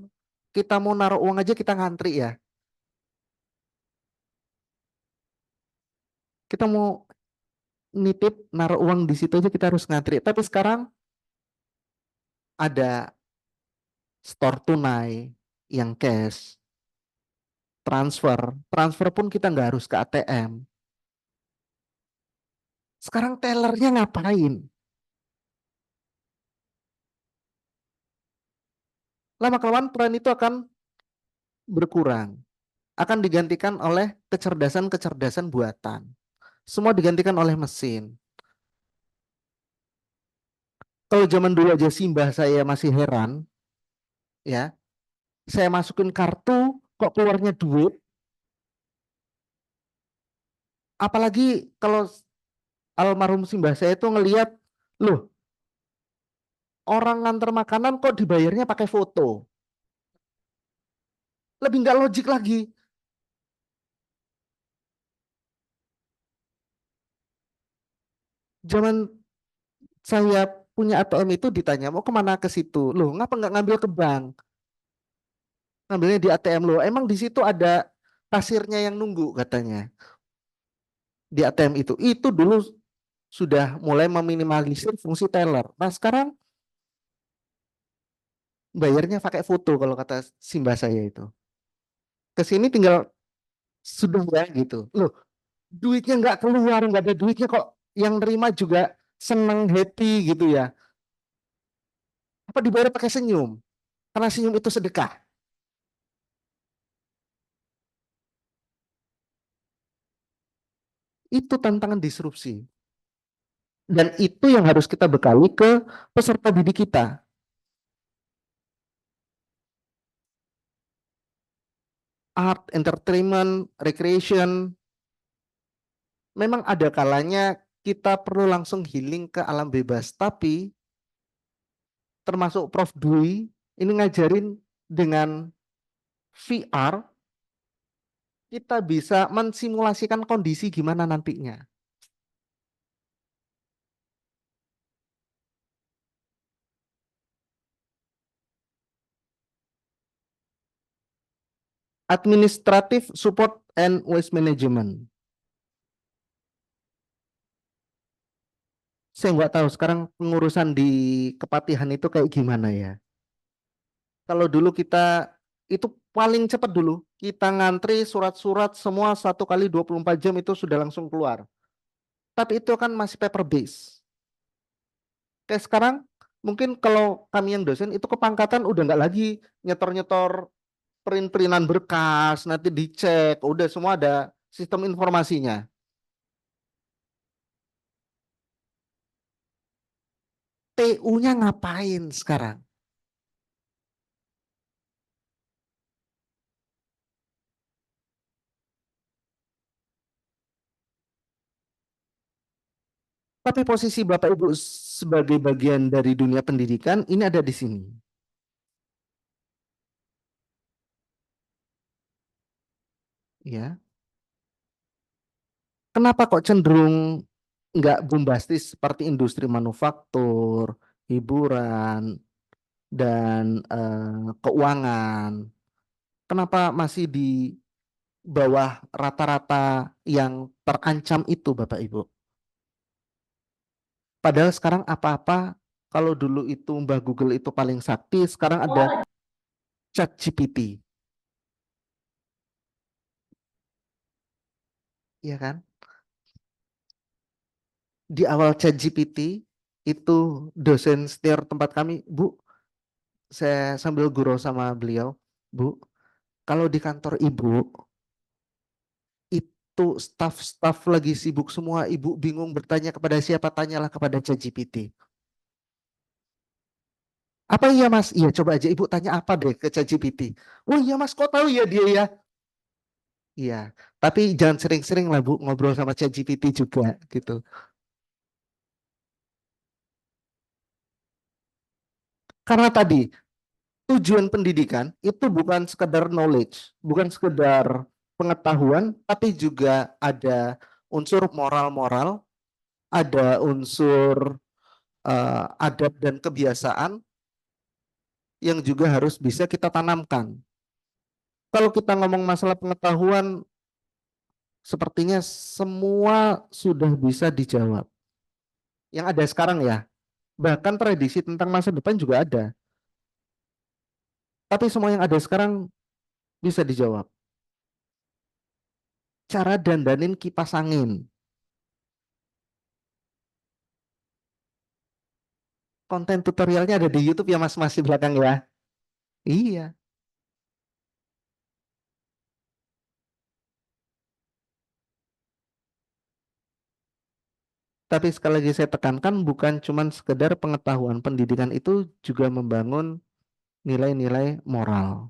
Kita mau naruh uang aja kita ngantri ya. Kita mau nitip, naruh uang di situ aja kita harus ngantri. Tapi sekarang ada store tunai yang cash, transfer pun kita nggak harus ke ATM. Sekarang tellernya ngapain? Lama-kelamaan peran itu akan berkurang, akan digantikan oleh kecerdasan-kecerdasan buatan. Semua digantikan oleh mesin. Kalau zaman dulu aja simbah saya masih heran, ya, saya masukin kartu kok keluarnya duit. Apalagi kalau almarhum simbah saya itu ngelihat, loh, orang nganter makanan kok dibayarnya pakai foto. Lebih nggak logik lagi. Zaman saya punya ATM itu ditanya, mau kemana ke situ? Loh, ngapa nggak ngambil ke bank? Ngambilnya di ATM loh. Emang di situ ada kasirnya yang nunggu katanya. Di ATM itu. Itu dulu sudah mulai meminimalisir fungsi teller. Nah sekarang bayarnya pakai foto kalau kata simbah saya itu. Ke sini tinggal sudah ya gitu. Loh, duitnya nggak keluar, nggak ada duitnya kok yang nerima juga seneng happy gitu ya. Apa dibayar pakai senyum? Karena senyum itu sedekah. Itu tantangan disrupsi. Dan itu yang harus kita bekali ke peserta didik kita. Art, entertainment, recreation. Memang ada kalanya kita perlu langsung healing ke alam bebas. Tapi termasuk Prof. Dwi ini ngajarin dengan VR, kita bisa mensimulasikan kondisi gimana nantinya. Administrative support and waste management. Saya nggak tahu sekarang pengurusan di kepatihan itu kayak gimana ya. Kalau dulu kita itu paling cepat dulu. Kita ngantri surat-surat semua 1 kali 24 jam itu sudah langsung keluar. Tapi itu kan masih paper base. Kayak sekarang mungkin kalau kami yang dosen itu kepangkatan udah nggak lagi nyetor-nyetor print-printan berkas, nanti dicek, udah semua ada sistem informasinya. TU-nya ngapain sekarang? Tapi posisi Bapak Ibu sebagai bagian dari dunia pendidikan ini ada di sini. Ya. Kenapa kok cenderung nggak bombastis seperti industri manufaktur, hiburan, dan keuangan? Kenapa masih di bawah rata-rata yang terancam itu, Bapak Ibu? Padahal sekarang apa-apa, kalau dulu itu Mbah Google itu paling sakti, sekarang ada ChatGPT, ya kan? Di awal ChatGPT itu dosen senior tempat kami, Bu, saya sambil gurau sama beliau, Bu, kalau di kantor Ibu itu staf-staf lagi sibuk semua, Ibu bingung bertanya kepada siapa, tanyalah kepada ChatGPT. Apa iya Mas? Iya, coba aja Ibu tanya apa deh ke ChatGPT. Oh iya Mas, kok tahu ya dia ya? Iya, tapi jangan sering-sering lah Bu ngobrol sama ChatGPT juga gitu. Karena tadi tujuan pendidikan itu bukan sekedar knowledge, bukan sekedar pengetahuan, tapi juga ada unsur moral-moral, ada unsur adat dan kebiasaan yang juga harus bisa kita tanamkan. Kalau kita ngomong masalah pengetahuan, sepertinya semua sudah bisa dijawab. Yang ada sekarang ya, bahkan prediksi tentang masa depan juga ada. Tapi semua yang ada sekarang bisa dijawab. Cara dandanin kipas angin. Konten tutorialnya ada di YouTube ya Mas di belakang ya. Iya. Tapi sekali lagi saya tekankan bukan cuma sekedar pengetahuan, pendidikan itu juga membangun nilai-nilai moral.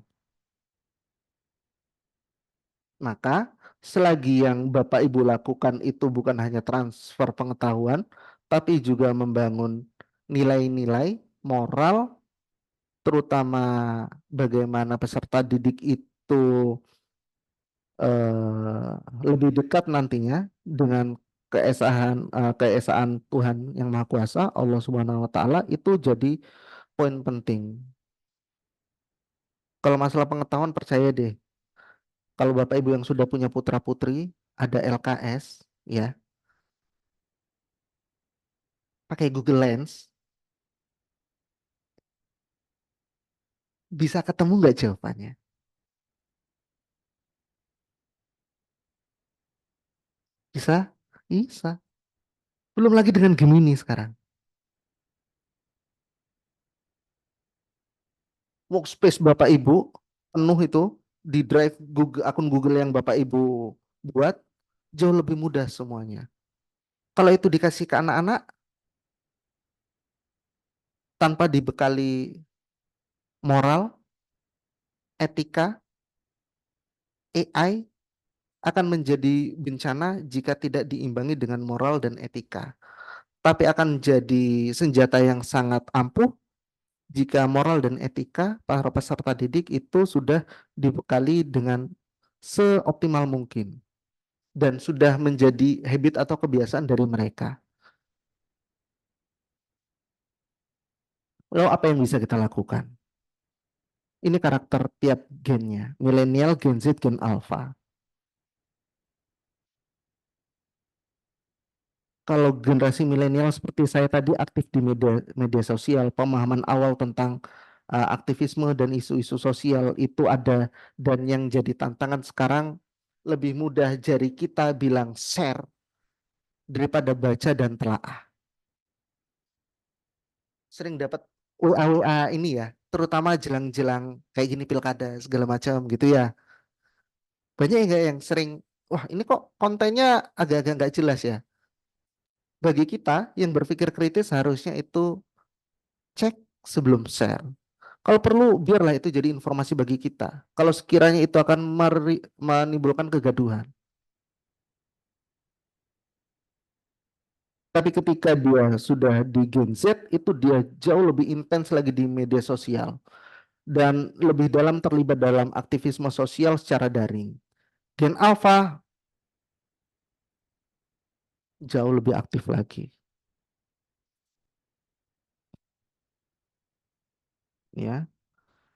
Maka selagi yang Bapak Ibu lakukan itu bukan hanya transfer pengetahuan, tapi juga membangun nilai-nilai moral, terutama bagaimana peserta didik itu lebih dekat nantinya dengan keesaan Tuhan yang Maha Kuasa, Allah Subhanahu wa taala, itu jadi poin penting. Kalau masalah pengetahuan percaya deh, kalau Bapak Ibu yang sudah punya putra-putri, ada LKS ya, pakai Google Lens, bisa ketemu nggak jawabannya? Bisa? Bisa. Belum lagi dengan Gemini sekarang. Workspace Bapak Ibu penuh itu di drive Google, akun Google yang Bapak Ibu buat, jauh lebih mudah semuanya. Kalau itu dikasih ke anak-anak tanpa dibekali moral, etika, AI akan menjadi bencana jika tidak diimbangi dengan moral dan etika. Tapi akan jadi senjata yang sangat ampuh jika moral dan etika para peserta didik itu sudah dibekali dengan seoptimal mungkin dan sudah menjadi habit atau kebiasaan dari mereka. Lalu apa yang bisa kita lakukan? Ini karakter tiap gennya, milenial, Gen Z, Gen Alpha. Kalau generasi milenial seperti saya tadi aktif di media sosial, pemahaman awal tentang aktivisme dan isu-isu sosial itu ada, dan yang jadi tantangan sekarang lebih mudah jari kita bilang share daripada baca dan telaah. Sering dapat WA ini ya, terutama jelang-jelang kayak gini pilkada segala macam gitu ya. Banyak yang sering, wah ini kok kontennya agak-agak nggak jelas ya. Bagi kita yang berpikir kritis harusnya itu cek sebelum share. Kalau perlu biarlah itu jadi informasi bagi kita. Kalau sekiranya itu akan menimbulkan kegaduhan. Tapi ketika dia sudah di Gen Z, itu dia jauh lebih intens lagi di media sosial. Dan lebih dalam terlibat dalam aktivisme sosial secara daring. Gen Alpha jauh lebih aktif lagi. Ya.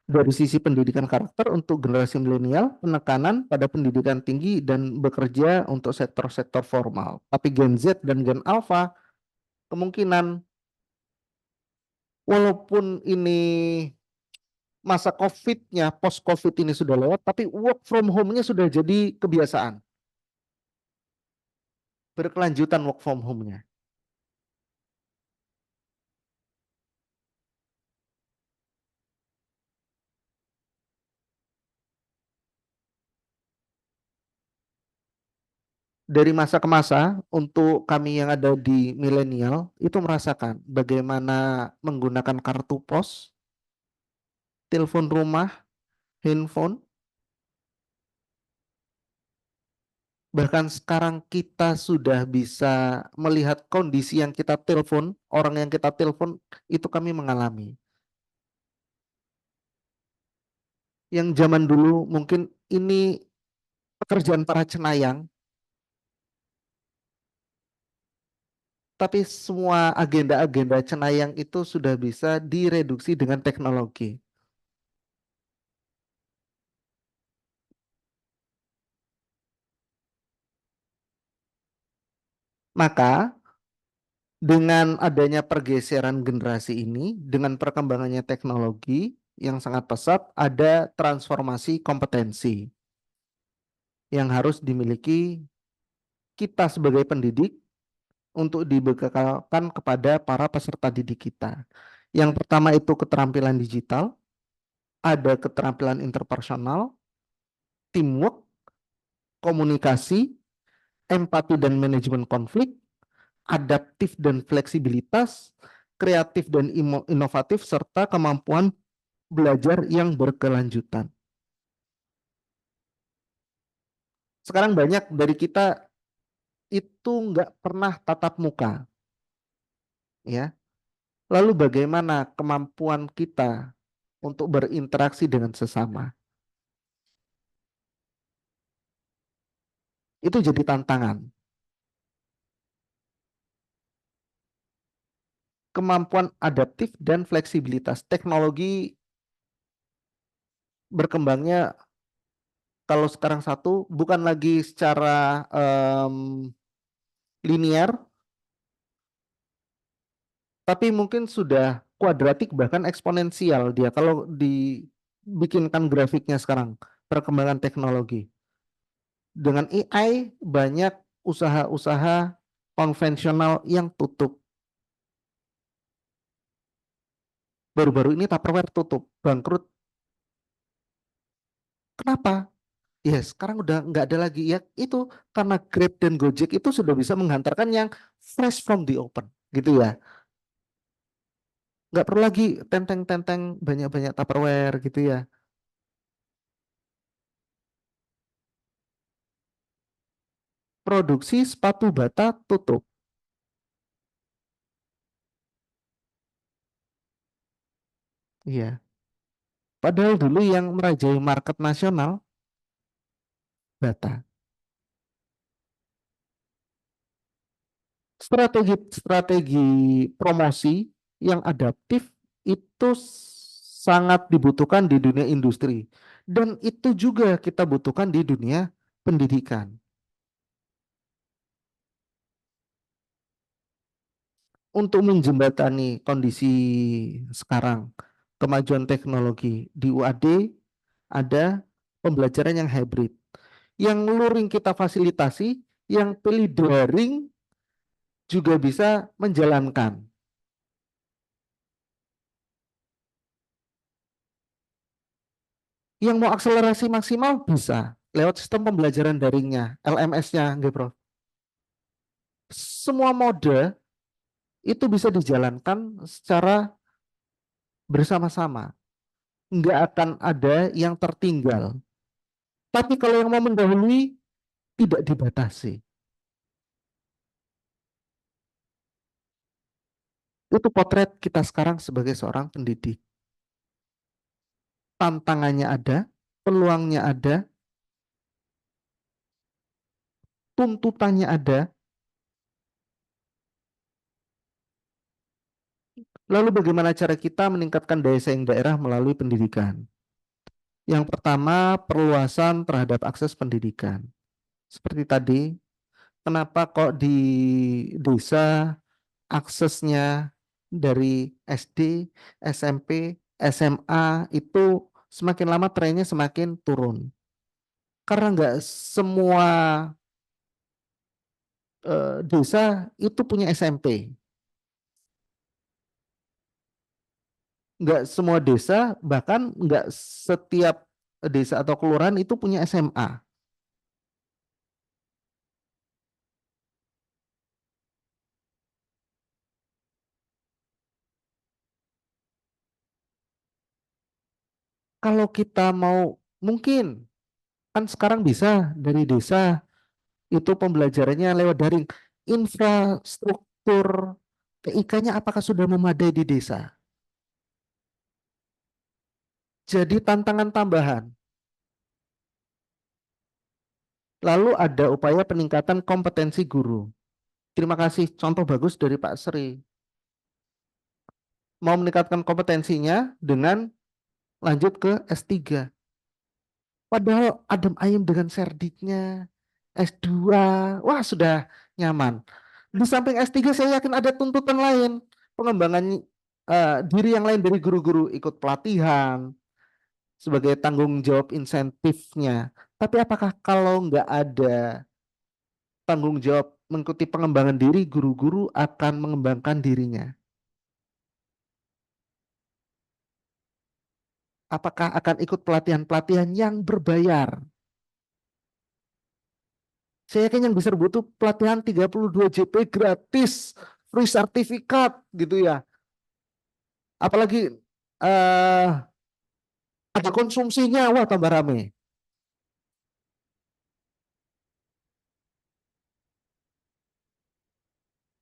Dari sisi pendidikan karakter untuk generasi milenial, penekanan pada pendidikan tinggi dan bekerja untuk sektor-sektor formal. Tapi Gen Z dan Gen Alpha kemungkinan walaupun ini masa COVID-nya, post-COVID ini sudah lewat, tapi work from home-nya sudah jadi kebiasaan. Berkelanjutan work from home-nya. Dari masa ke masa, untuk kami yang ada di milenial, itu merasakan bagaimana menggunakan kartu pos, telepon rumah, handphone, bahkan sekarang kita sudah bisa melihat kondisi yang kita telepon, orang yang kita telepon, itu kami mengalami. Yang zaman dulu mungkin ini pekerjaan para cenayang, tapi semua agenda-agenda cenayang itu sudah bisa direduksi dengan teknologi. Maka dengan adanya pergeseran generasi ini, dengan perkembangannya teknologi yang sangat pesat, ada transformasi kompetensi yang harus dimiliki kita sebagai pendidik untuk dibekalkan kepada para peserta didik kita. Yang pertama itu keterampilan digital, ada keterampilan interpersonal, teamwork, komunikasi, empati dan manajemen konflik, adaptif dan fleksibilitas, kreatif dan inovatif, serta kemampuan belajar yang berkelanjutan. Sekarang banyak dari kita itu nggak pernah tatap muka, ya. Lalu bagaimana kemampuan kita untuk berinteraksi dengan sesama? Itu jadi tantangan. Kemampuan adaptif dan fleksibilitas. Teknologi berkembangnya kalau sekarang satu bukan lagi secara linear, tapi mungkin sudah kuadratik bahkan eksponensial dia kalau dibikinkan grafiknya sekarang perkembangan teknologi. Dengan AI banyak usaha-usaha konvensional yang tutup. Baru-baru ini Tupperware tutup, bangkrut. Kenapa? Ya sekarang udah nggak ada lagi ya itu karena Grab dan Gojek itu sudah bisa menghantarkan yang fresh from the open gitu ya. Nggak perlu lagi tenteng-tenteng banyak-banyak Tupperware gitu ya. Produksi sepatu bata tutup. Iya. Padahal dulu yang merajai market nasional bata. Strategi promosi yang adaptif itu sangat dibutuhkan di dunia industri dan itu juga kita butuhkan di dunia pendidikan. Untuk menjembatani kondisi sekarang, kemajuan teknologi di UAD ada pembelajaran yang hybrid. Yang luring kita fasilitasi, yang teledaring juga bisa menjalankan. Yang mau akselerasi maksimal bisa lewat sistem pembelajaran daringnya, LMS-nya, nggih, Prof. Semua mode itu bisa dijalankan secara bersama-sama. Nggak akan ada yang tertinggal. Tapi kalau yang mau mendahului, tidak dibatasi. Itu potret kita sekarang sebagai seorang pendidik. Tantangannya ada, peluangnya ada, tuntutannya ada. Lalu bagaimana cara kita meningkatkan daya saing daerah melalui pendidikan? Yang pertama, perluasan terhadap akses pendidikan. Seperti tadi, kenapa kok di desa aksesnya dari SD, SMP, SMA itu semakin lama trennya semakin turun. Karena nggak semua desa itu punya SMP. Nggak semua desa, bahkan nggak setiap desa atau kelurahan itu punya SMA. Kalau kita mau, mungkin kan sekarang bisa dari desa itu pembelajarannya lewat daring. Infrastruktur TIK-nya apakah sudah memadai di desa? Jadi tantangan tambahan. Lalu ada upaya peningkatan kompetensi guru. Terima kasih, contoh bagus dari Pak Sri. Mau meningkatkan kompetensinya dengan lanjut ke S3. Padahal adem ayem dengan serdiknya, S2, wah sudah nyaman. Di samping S3 saya yakin ada tuntutan lain, pengembangan diri yang lain dari guru-guru, ikut pelatihan sebagai tanggung jawab insentifnya. Tapi apakah kalau nggak ada tanggung jawab mengikuti pengembangan diri, guru-guru akan mengembangkan dirinya? Apakah akan ikut pelatihan-pelatihan yang berbayar? Saya yakin yang besar butuh pelatihan 32 JP gratis, free sertifikat gitu ya. Apalagi ada konsumsinya, wah tambah rame.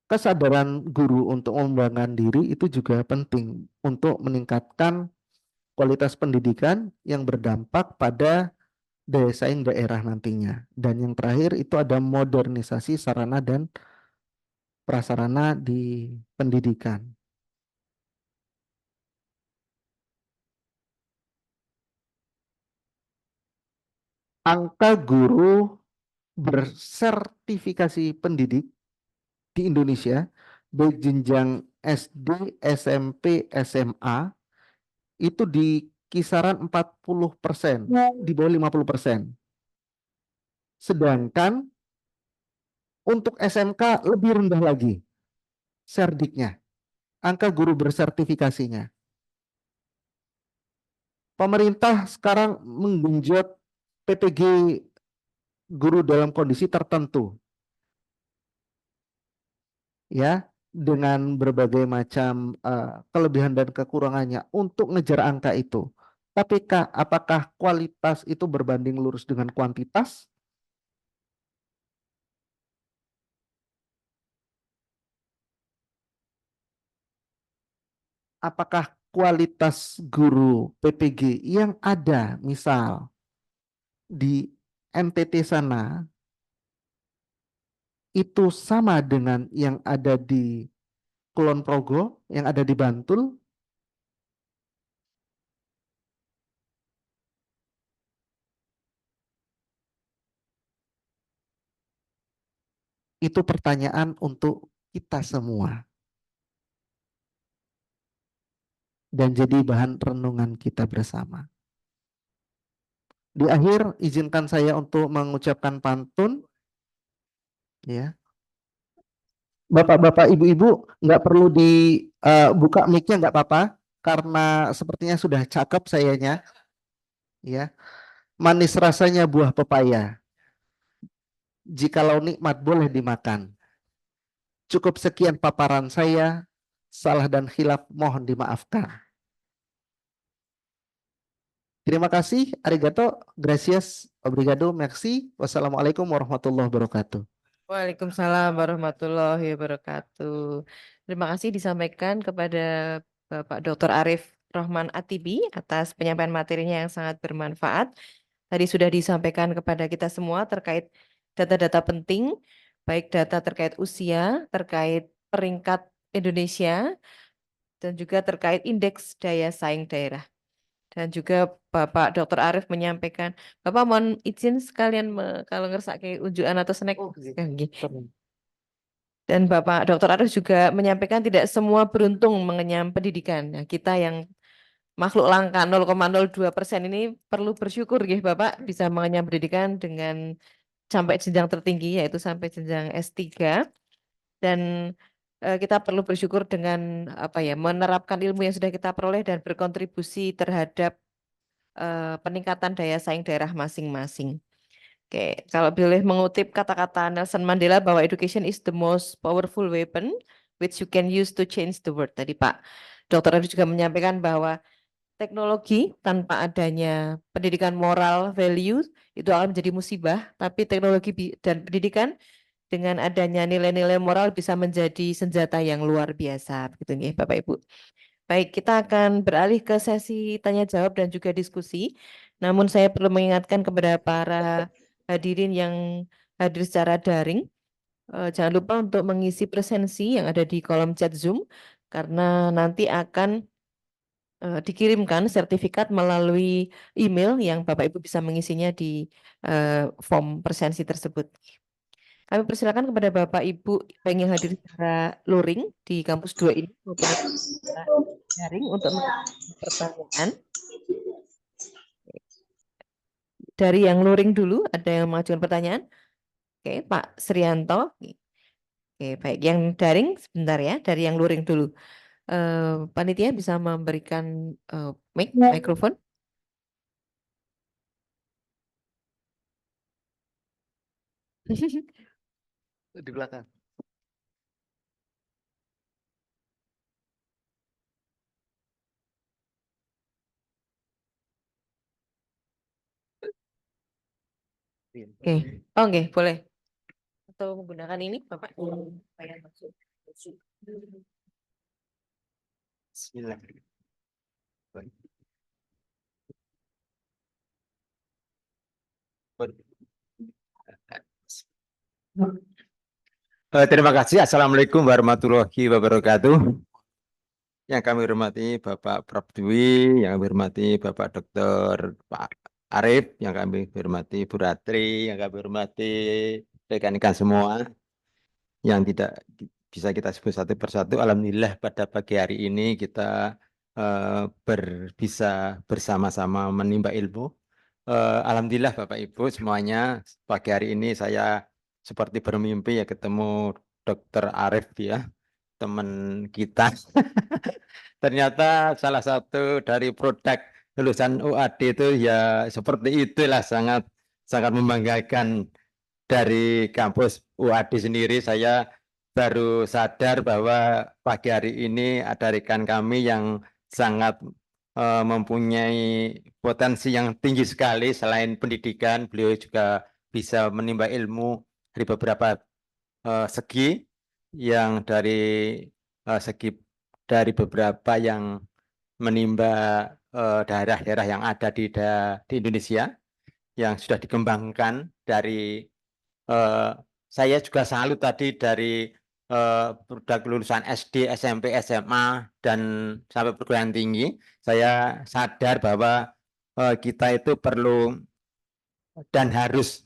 Kesadaran guru untuk mengembangkan diri itu juga penting untuk meningkatkan kualitas pendidikan yang berdampak pada daya saing daerah nantinya. Dan yang terakhir itu ada modernisasi sarana dan prasarana di pendidikan. Angka guru bersertifikasi pendidik di Indonesia, baik jenjang SD, SMP, SMA, itu di kisaran 40%, di bawah 50%. Sedangkan untuk SMK lebih rendah lagi serdiknya, angka guru bersertifikasinya. Pemerintah sekarang menggenjot PPG guru dalam kondisi tertentu, ya, dengan berbagai macam kelebihan dan kekurangannya untuk ngejar angka itu. Tapi apakah kualitas itu berbanding lurus dengan kuantitas? Apakah kualitas guru PPG yang ada misal di NTT sana itu sama dengan yang ada di Kulon Progo, yang ada di Bantul? Itu pertanyaan untuk kita semua. Dan jadi bahan renungan kita bersama. Di akhir, izinkan saya untuk mengucapkan pantun. Ya, Bapak-bapak, ibu-ibu, nggak perlu dibuka mic-nya, nggak apa-apa, karena sepertinya sudah cakep sayanya. Ya, manis rasanya buah pepaya. Jikalau nikmat boleh dimakan. Cukup sekian paparan saya. Salah dan khilaf mohon dimaafkan. Terima kasih. Arigato, gracias, obrigado, merci. Wassalamualaikum warahmatullahi wabarakatuh. Waalaikumsalam warahmatullahi wabarakatuh. Terima kasih disampaikan kepada Bapak Dr. Arif Rahman Atibi atas penyampaian materinya yang sangat bermanfaat. Tadi sudah disampaikan kepada kita semua terkait data-data penting, baik data terkait usia, terkait peringkat Indonesia, dan juga terkait indeks daya saing daerah. Dan juga Bapak Dr. Arif menyampaikan, Bapak mohon izin sekalian kalau ngersake unjukan atau snack. Ya, nggih. Dan Bapak Dr. Arif juga menyampaikan tidak semua beruntung mengenyam pendidikan. Nah, kita yang makhluk langka 0,02% ini perlu bersyukur ya Bapak bisa mengenyam pendidikan dengan sampai jenjang tertinggi yaitu sampai jenjang S3 dan kita perlu bersyukur dengan apa ya menerapkan ilmu yang sudah kita peroleh dan berkontribusi terhadap peningkatan daya saing daerah masing-masing. Oke, kalau boleh mengutip kata-kata Nelson Mandela bahwa education is the most powerful weapon which you can use to change the world. Tadi Pak Dr. Adi juga menyampaikan bahwa teknologi tanpa adanya pendidikan moral, value itu akan menjadi musibah, tapi teknologi dan pendidikan dengan adanya nilai-nilai moral bisa menjadi senjata yang luar biasa, begitu nih Bapak Ibu. Baik, kita akan beralih ke sesi tanya jawab dan juga diskusi. Namun saya perlu mengingatkan kepada para hadirin yang hadir secara daring, jangan lupa untuk mengisi presensi yang ada di kolom chat Zoom, karena nanti akan dikirimkan sertifikat melalui email yang Bapak Ibu bisa mengisinya di form presensi tersebut. Kami persilakan kepada Bapak Ibu yang hadir secara luring di kampus 2 ini maupun secara daring untuk mengajukan pertanyaan. Dari yang luring dulu, ada yang mengajukan pertanyaan? Oke, Pak Srianto. Oke, baik. Yang daring sebentar ya, dari yang luring dulu. Panitia bisa memberikan mikrofon? Di belakang. Oke, oke, boleh. Atau menggunakan ini, Bapak? Supaya masuk. Bismillah. Terima kasih. Assalamualaikum warahmatullahi wabarakatuh. Yang kami hormati Bapak Prof. Dwi, yang kami hormati Bapak Dr. Pak Arif, yang kami hormati Bu Ratri, yang kami hormati rekan-rekan semua yang tidak bisa kita sebut satu persatu. Alhamdulillah pada pagi hari ini kita bisa bersama-sama menimba ilmu. Alhamdulillah Bapak Ibu semuanya, pagi hari ini saya seperti bermimpi ya ketemu Dr. Arif ya, teman kita. Ternyata salah satu dari produk lulusan UAD itu ya seperti itulah, sangat membanggakan. Dari kampus UAD sendiri saya baru sadar bahwa pagi hari ini ada rekan kami yang sangat mempunyai potensi yang tinggi sekali. Selain pendidikan, beliau juga bisa menimba ilmu dari beberapa segi, yang dari segi dari beberapa yang menimba daerah-daerah yang ada di Indonesia yang sudah dikembangkan. Dari saya juga salut tadi dari produk lulusan SD, SMP, SMA, dan sampai perguruan tinggi. Saya sadar bahwa kita itu perlu dan harus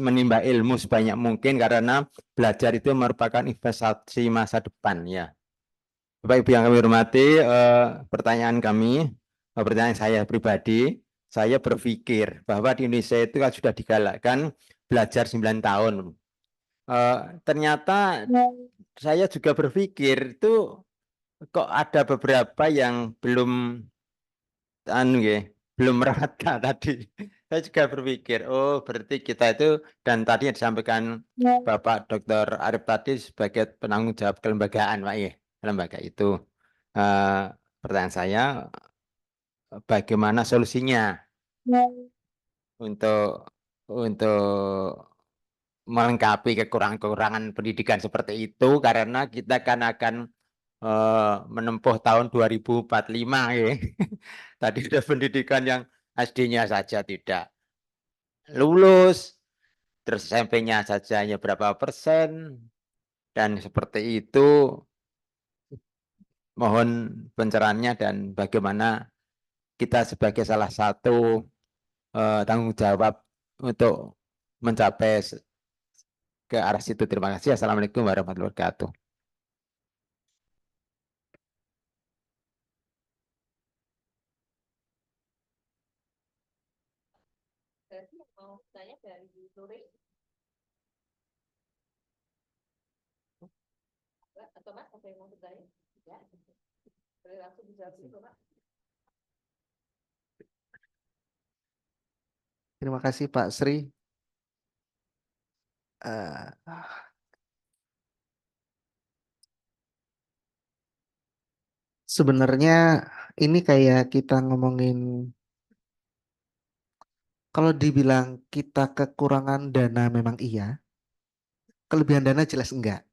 menimba ilmu sebanyak mungkin, karena belajar itu merupakan investasi masa depan ya. Bapak Ibu yang kami hormati, pertanyaan saya pribadi, saya berpikir bahwa di Indonesia itu kan sudah digalakkan belajar 9 tahun. Ternyata saya juga berpikir itu kok ada beberapa yang belum merata tadi. Saya juga berpikir, oh berarti kita itu, dan tadi yang disampaikan Bapak Dr. Arif tadi sebagai penanggung jawab kelembagaan, Pak ya, lembaga itu. Pertanyaan saya, bagaimana solusinya untuk melengkapi kekurangan pendidikan seperti itu, karena kita kan akan menempuh tahun 2045 ya. Tadi ada pendidikan yang SD-nya saja tidak lulus, terus SMP-nya saja hanya berapa persen, dan seperti itu. Mohon pencerahannya dan bagaimana kita sebagai salah satu tanggung jawab untuk mencapai ke arah situ. Terima kasih. Assalamualaikum warahmatullahi wabarakatuh. Mau tanya dari Nuri? Atau Mas, apa yang mau bertanya? Ya. Boleh langsung dijawab dulu, Pak. Terima kasih Pak Sri. Eh, Sebenarnya ini kayak kita ngomongin, kalau dibilang kita kekurangan dana memang iya, kelebihan dana jelas enggak,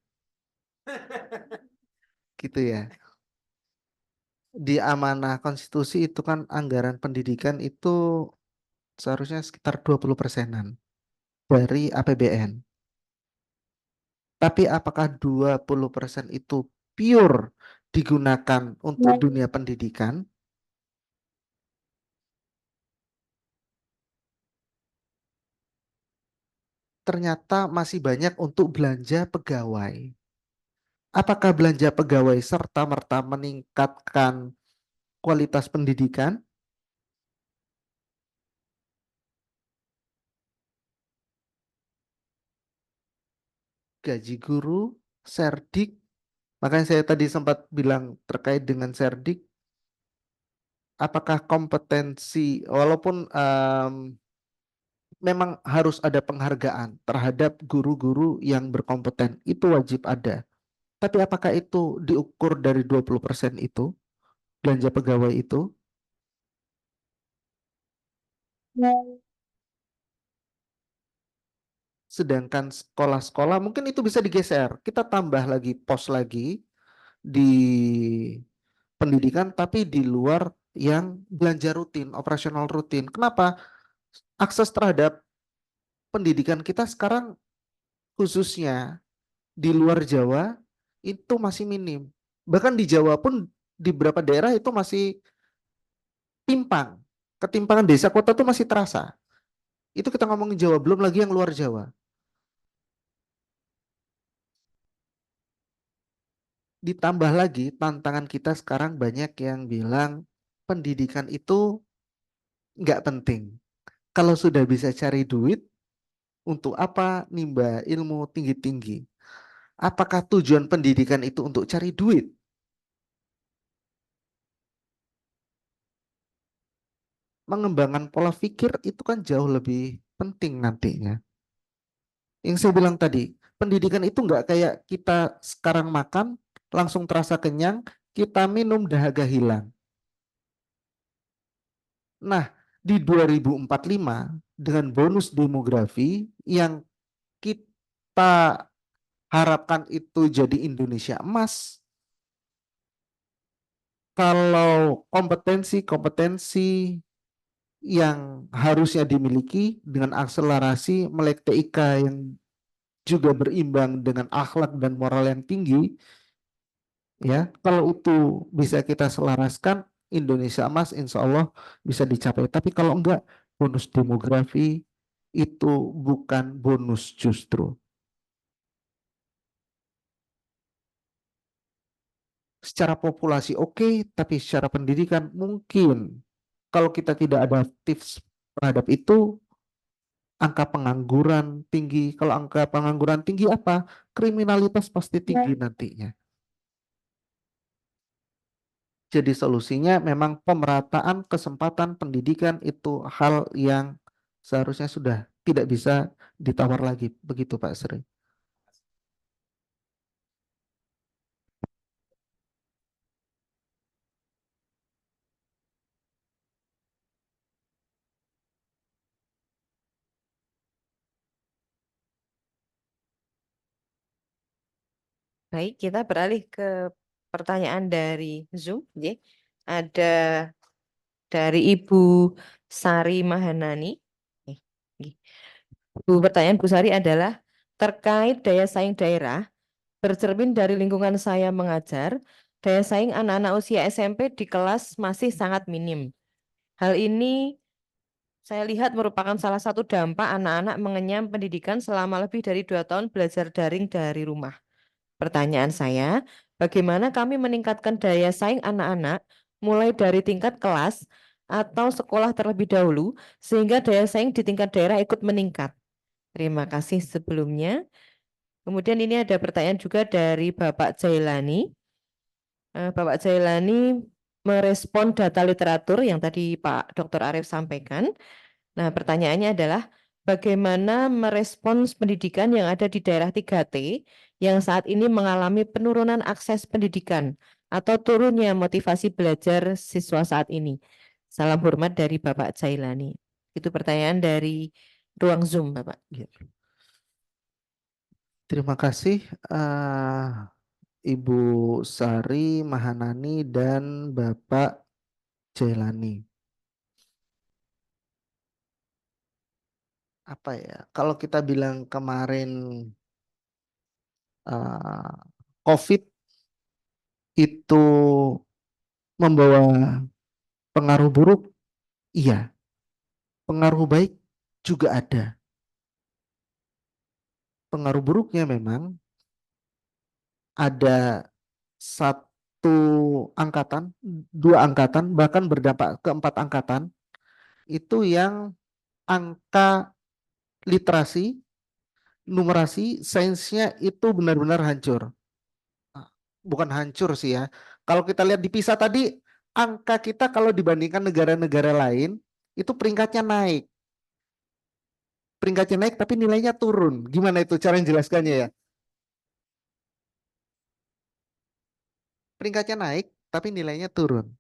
gitu ya. Di amanah konstitusi itu kan anggaran pendidikan itu seharusnya sekitar 20%-an dari APBN. Tapi apakah 20% itu pure digunakan untuk dunia pendidikan? Ternyata masih banyak untuk belanja pegawai. Apakah belanja pegawai serta-merta meningkatkan kualitas pendidikan? Gaji guru, Serdik, makanya saya tadi sempat bilang terkait dengan Serdik, apakah kompetensi, walaupun memang harus ada penghargaan terhadap guru-guru yang berkompeten, itu wajib ada. Tapi apakah itu diukur dari 20% itu, belanja pegawai itu? Sedangkan sekolah-sekolah mungkin itu bisa digeser. Kita tambah lagi pos lagi di pendidikan, tapi di luar yang belanja rutin, operasional rutin. Kenapa? Akses terhadap pendidikan kita sekarang khususnya di luar Jawa itu masih minim. Bahkan di Jawa pun di beberapa daerah itu masih timpang. Ketimpangan desa kota itu masih terasa. Itu kita ngomongin Jawa, belum lagi yang luar Jawa. Ditambah lagi tantangan kita sekarang banyak yang bilang pendidikan itu nggak penting. Kalau sudah bisa cari duit, untuk apa nimba ilmu tinggi-tinggi? Apakah tujuan pendidikan itu untuk cari duit? Mengembangkan pola pikir itu kan jauh lebih penting nantinya. Yang saya bilang tadi, pendidikan itu nggak kayak kita sekarang makan, langsung terasa kenyang, kita minum dahaga hilang. Nah, di 2045 dengan bonus demografi yang kita harapkan itu jadi Indonesia emas, kalau kompetensi-kompetensi yang harusnya dimiliki dengan akselerasi melek TIK yang juga berimbang dengan akhlak dan moral yang tinggi, ya, kalau itu bisa kita selaraskan, Indonesia emas insya Allah bisa dicapai. Tapi kalau enggak, bonus demografi itu bukan bonus justru. Secara populasi oke, tapi secara pendidikan mungkin kalau kita tidak ada tips terhadap itu, angka pengangguran tinggi. Kalau angka pengangguran tinggi apa? Kriminalitas pasti tinggi nantinya. Jadi solusinya memang pemerataan kesempatan pendidikan itu hal yang seharusnya sudah tidak bisa ditawar lagi. Begitu Pak Sri. Baik, kita beralih ke pertanyaan dari Zoom. Ya. Ada dari Ibu Sari Mahanani. Eh, nggih. Pertanyaan Bu Sari adalah terkait daya saing daerah, bercermin dari lingkungan saya mengajar, daya saing anak-anak usia SMP di kelas masih sangat minim. Hal ini saya lihat merupakan salah satu dampak anak-anak mengenyam pendidikan selama lebih dari 2 tahun belajar daring dari rumah. Pertanyaan saya, bagaimana kami meningkatkan daya saing anak-anak mulai dari tingkat kelas atau sekolah terlebih dahulu sehingga daya saing di tingkat daerah ikut meningkat? Terima kasih sebelumnya. Kemudian ini ada pertanyaan juga dari Bapak Jailani. Bapak Jailani merespon data literatur yang tadi Pak Dr. Arief sampaikan. Nah, pertanyaannya adalah bagaimana merespons pendidikan yang ada di daerah 3T yang saat ini mengalami penurunan akses pendidikan atau turunnya motivasi belajar siswa saat ini. Salam hormat dari Bapak Jailani. Itu pertanyaan dari ruang Zoom, Bapak. Ya. Terima kasih Ibu Sari Mahanani dan Bapak Jailani. Apa ya? Kalau kita bilang kemarin COVID itu membawa pengaruh buruk, iya. Pengaruh baik juga ada. Pengaruh buruknya memang ada 1 angkatan, 2 angkatan, bahkan berdampak ke 4 angkatan, itu yang angka literasi, numerasi, sainsnya itu benar-benar hancur. Bukan hancur sih ya. Kalau kita lihat di PISA tadi, angka kita kalau dibandingkan negara-negara lain, itu peringkatnya naik. Peringkatnya naik tapi nilainya turun. Gimana itu cara menjelaskannya ya? Peringkatnya naik tapi nilainya turun.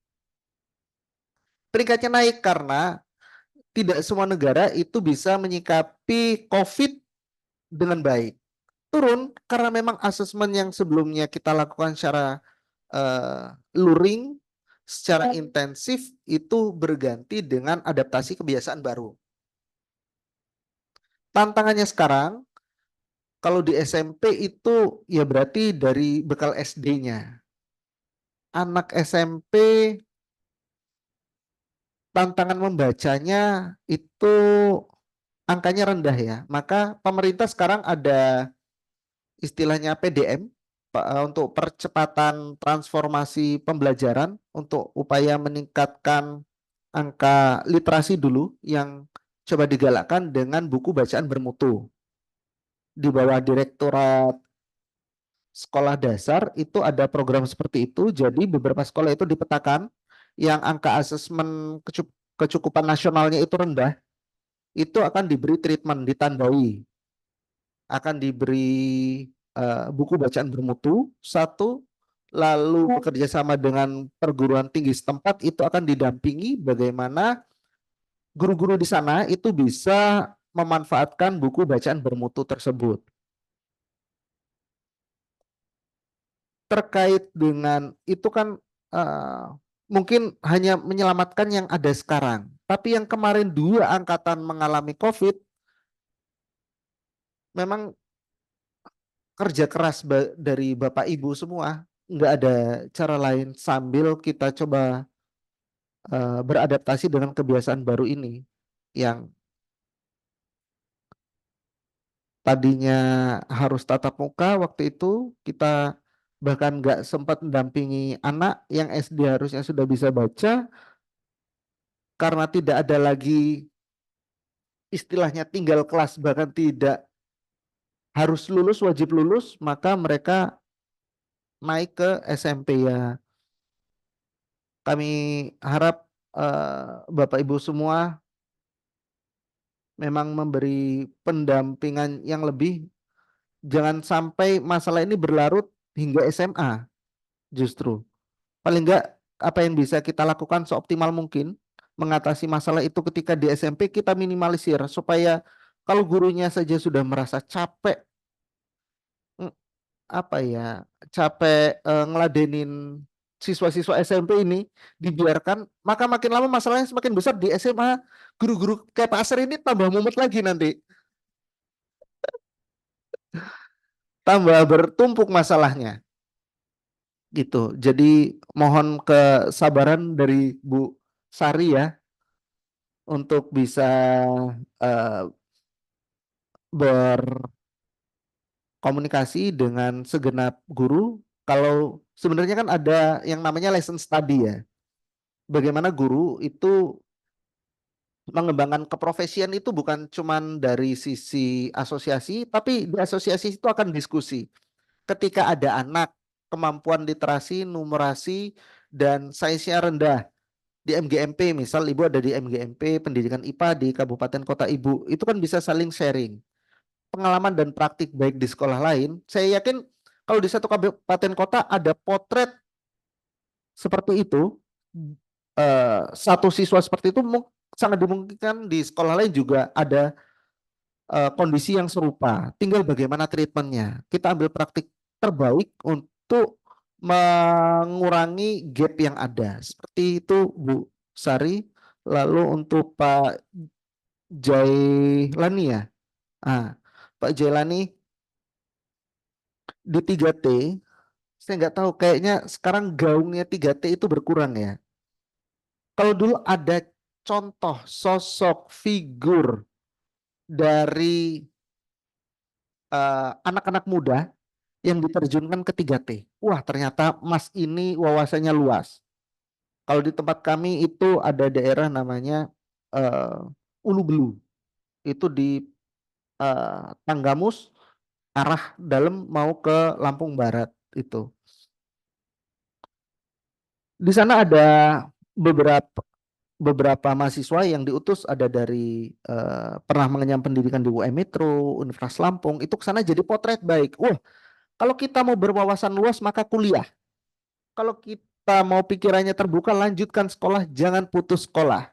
Peringkatnya naik karena tidak semua negara itu bisa menyikapi COVID dengan baik. Turun karena memang asesmen yang sebelumnya kita lakukan secara luring, secara intensif itu berganti dengan adaptasi kebiasaan baru. Tantangannya sekarang, kalau di SMP itu ya berarti dari bekal SD-nya. Anak SMP tantangan membacanya itu angkanya rendah ya. Maka pemerintah sekarang ada istilahnya PDM untuk percepatan transformasi pembelajaran untuk upaya meningkatkan angka literasi dulu yang coba digalakkan dengan buku bacaan bermutu. Di bawah Direktorat Sekolah Dasar itu ada program seperti itu, jadi beberapa sekolah itu dipetakan yang angka asesmen kecukupan nasionalnya itu rendah, itu akan diberi treatment, ditandai, akan diberi buku bacaan bermutu 1, lalu bekerja sama dengan perguruan tinggi setempat itu akan didampingi bagaimana guru-guru di sana itu bisa memanfaatkan buku bacaan bermutu tersebut. Terkait dengan itu kan mungkin hanya menyelamatkan yang ada sekarang, tapi yang kemarin 2 angkatan mengalami COVID memang kerja keras dari Bapak Ibu semua, nggak ada cara lain sambil kita coba beradaptasi dengan kebiasaan baru ini yang tadinya harus tatap muka. Waktu itu kita bahkan nggak sempat mendampingi anak yang SD harusnya sudah bisa baca karena tidak ada lagi istilahnya tinggal kelas, bahkan tidak harus lulus, wajib lulus, maka mereka naik ke SMP ya. Kami harap Bapak Ibu semua memang memberi pendampingan yang lebih. Jangan sampai masalah ini berlarut hingga SMA justru. Paling enggak apa yang bisa kita lakukan seoptimal mungkin mengatasi masalah itu ketika di SMP kita minimalisir supaya kalau gurunya saja sudah merasa capek capek ngeladenin siswa-siswa SMP ini dibiarkan, maka makin lama masalahnya semakin besar di SMA. Guru-guru kayak Pak Asri ini tambah mumet lagi nanti, tambah bertumpuk masalahnya gitu. Jadi mohon kesabaran dari Bu Sari ya, untuk bisa eh, berkomunikasi dengan segenap guru. Kalau sebenarnya kan ada yang namanya lesson study ya. Bagaimana guru itu mengembangkan keprofesian itu bukan cuman dari sisi asosiasi, tapi di asosiasi itu akan diskusi. Ketika ada anak kemampuan literasi, numerasi, dan sainsnya rendah di MGMP, misal ibu ada di MGMP pendidikan IPA di kabupaten kota ibu, itu kan bisa saling sharing pengalaman dan praktik baik di sekolah lain. Saya yakin kalau di satu kabupaten kota ada potret seperti itu, satu siswa seperti itu sangat dimungkinkan di sekolah lain juga ada kondisi yang serupa. Tinggal bagaimana treatmentnya. Kita ambil praktik terbaik untuk mengurangi gap yang ada. Seperti itu Bu Sari. Lalu untuk Pak Jailani ya. Pak Jailani di 3T, saya nggak tahu kayaknya sekarang gaungnya 3T itu berkurang ya. Kalau dulu ada contoh sosok figur dari anak-anak muda yang diterjunkan ke 3T. Wah, ternyata Mas ini wawasannya luas. Kalau di tempat kami itu ada daerah namanya Ulu Belu. Itu di Tanggamus, arah dalam mau ke Lampung Barat itu. Di sana ada beberapa mahasiswa yang diutus, ada dari pernah mengenyam pendidikan di UM Metro, Universitas Lampung, itu ke sana jadi potret baik. Wah, kalau kita mau berwawasan luas maka kuliah. Kalau kita mau pikirannya terbuka, lanjutkan sekolah, jangan putus sekolah.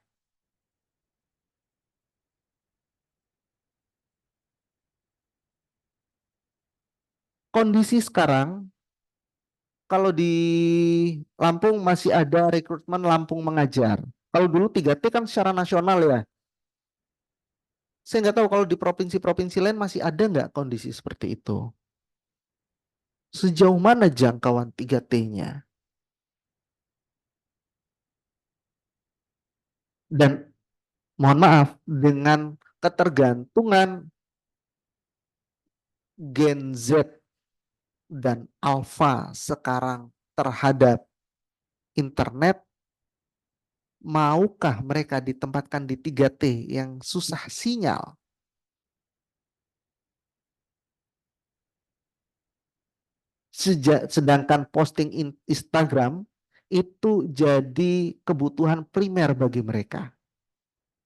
Kondisi sekarang, kalau di Lampung masih ada rekrutmen Lampung Mengajar. Kalau dulu 3T kan secara nasional ya. Saya nggak tahu kalau di provinsi-provinsi lain masih ada nggak kondisi seperti itu. Sejauh mana jangkauan 3T-nya? Dan mohon maaf, dengan ketergantungan Gen Z dan Alpha sekarang terhadap internet, maukah mereka ditempatkan di 3T yang susah sinyal? Sedangkan posting Instagram itu jadi kebutuhan primer bagi mereka.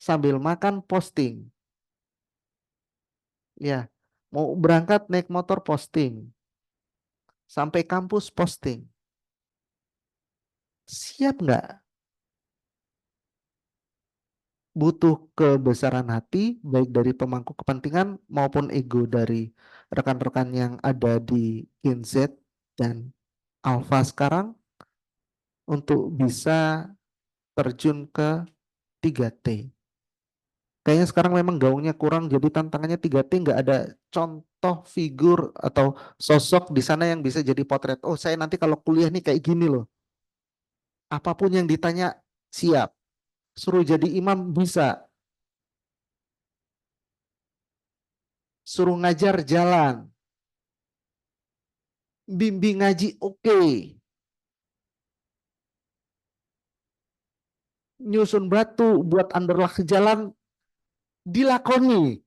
Sambil makan posting. Ya, mau berangkat naik motor posting. Sampai kampus posting. Siap nggak? Butuh kebesaran hati baik dari pemangku kepentingan maupun ego dari rekan-rekan yang ada di Gen Z dan Alpha sekarang untuk bisa terjun ke 3T. Kayaknya sekarang memang gaungnya kurang, jadi tantangannya 3T nggak ada contoh figur atau sosok di sana yang bisa jadi potret. Oh, saya nanti kalau kuliah nih kayak gini loh. Apapun yang ditanya siap. Suruh jadi imam bisa. Suruh ngajar jalan. Bimbing ngaji oke. Nyusun batu buat underlah jalan dilakoni.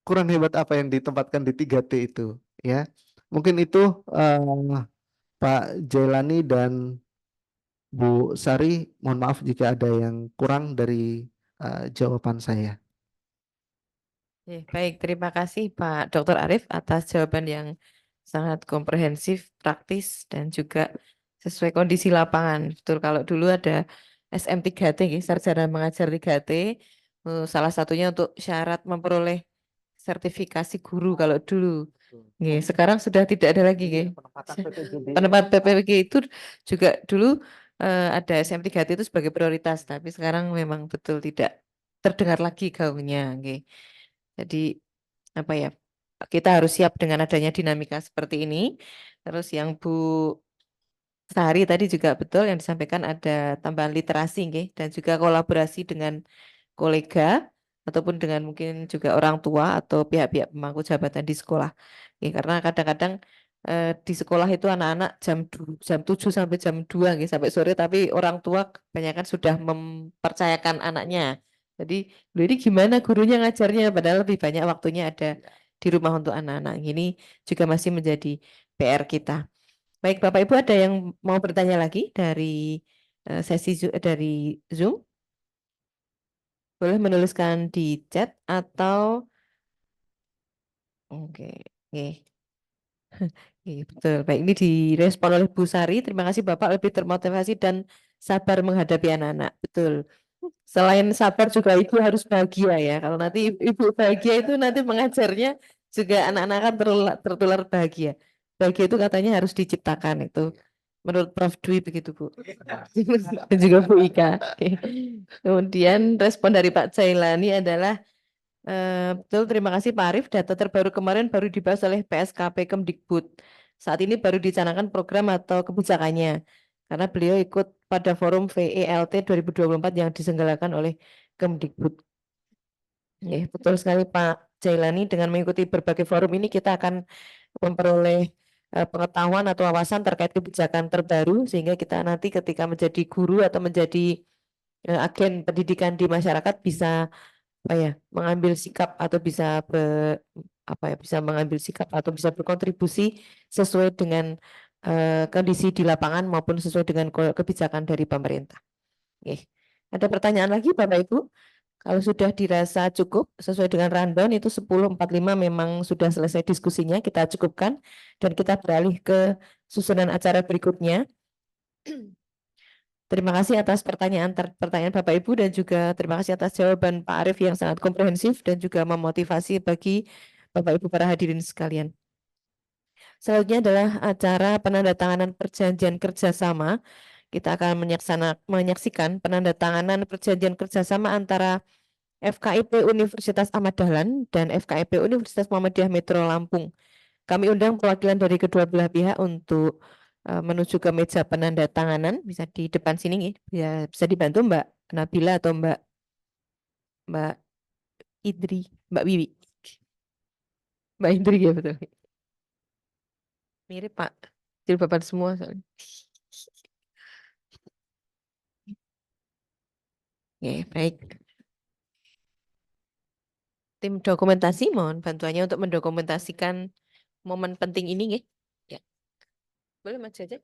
Kurang hebat apa yang ditempatkan di 3T itu ya. Mungkin itu Pak Jailani dan Bu Sari, mohon maaf jika ada yang kurang dari jawaban saya. Baik, terima kasih Pak Dr. Arief atas jawaban yang sangat komprehensif, praktis, dan juga sesuai kondisi lapangan. Betul, kalau dulu ada SM3T, sarjana mengajar 3T, salah satunya untuk syarat memperoleh sertifikasi guru kalau dulu. Sekarang sudah tidak ada lagi. Penempatan PPG itu juga dulu ada SM3T itu sebagai prioritas, tapi sekarang memang betul tidak terdengar lagi gaungnya. Jadi apa ya, kita harus siap dengan adanya dinamika seperti ini. Terus yang Bu Sehari tadi juga betul yang disampaikan ada tambahan literasi nggih, dan juga kolaborasi dengan kolega ataupun dengan mungkin juga orang tua atau pihak-pihak pemangku jabatan di sekolah. Nggih, karena kadang-kadang di sekolah itu anak-anak jam 7 sampai jam 2 nggih, sampai sore, tapi orang tua kebanyakan sudah mempercayakan anaknya. Jadi, "Loh, ini gimana gurunya ngajarnya?" Padahal lebih banyak waktunya ada di rumah untuk anak-anak. Ini juga masih menjadi PR kita. Baik, Bapak Ibu, ada yang mau bertanya lagi dari dari Zoom? Boleh menuliskan di chat atau oke, oke. Oke, betul. Baik, ini direspon oleh Bu Sari. Terima kasih Bapak lebih termotivasi dan sabar menghadapi anak-anak. Betul. Selain sabar juga ibu harus bahagia ya. Kalau nanti ibu bahagia itu nanti mengajarnya juga anak-anak akan tertular bahagia. Bahagia itu katanya harus diciptakan itu. Menurut Prof. Dwi begitu Bu. Dan juga Bu Ika. Oke. Kemudian respon dari Pak Jailani adalah betul, terima kasih Pak Arief. Data terbaru kemarin baru dibahas oleh PSKP Kemdikbud. Saat ini baru dicanangkan program atau kebijakannya. Karena beliau ikut pada forum VELT 2024 yang diselenggarakan oleh Kemdikbud. Betul sekali Pak Jailani. Dengan mengikuti berbagai forum ini kita akan memperoleh pengetahuan atau wawasan terkait kebijakan terbaru sehingga kita nanti ketika menjadi guru atau menjadi agen pendidikan di masyarakat bisa mengambil sikap atau bisa bisa mengambil sikap atau bisa berkontribusi sesuai dengan kondisi di lapangan maupun sesuai dengan kebijakan dari pemerintah. Oke. Ada pertanyaan lagi Bapak Ibu? Kalau sudah dirasa cukup sesuai dengan rundown itu 10.45 memang sudah selesai diskusinya, kita cukupkan dan kita beralih ke susunan acara berikutnya. Terima kasih atas pertanyaan Bapak Ibu dan juga terima kasih atas jawaban Pak Arief yang sangat komprehensif dan juga memotivasi bagi Bapak Ibu para hadirin sekalian. Selanjutnya adalah acara penandatanganan perjanjian kerjasama. Kita akan menyaksikan penandatanganan perjanjian kerjasama antara FKIP Universitas Ahmad Dahlan dan FKIP Universitas Muhammadiyah Metro Lampung. Kami undang perwakilan dari kedua belah pihak untuk menuju ke meja penandatanganan. Bisa di depan sini nih. Bisa dibantu Mbak Nabila atau Mbak Idri, Mbak Wiwi. Mbak Idri ya betul. Mirip Pak. Jilbaban semua soalnya. Oke, baik. Tim dokumentasi mohon bantuannya untuk mendokumentasikan momen penting ini nggih. Ya. Boleh maju aja.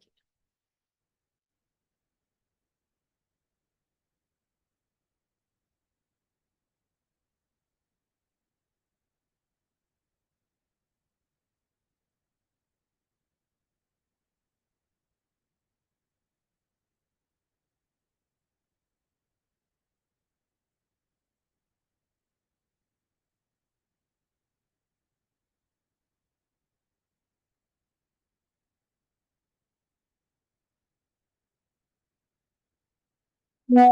Oke.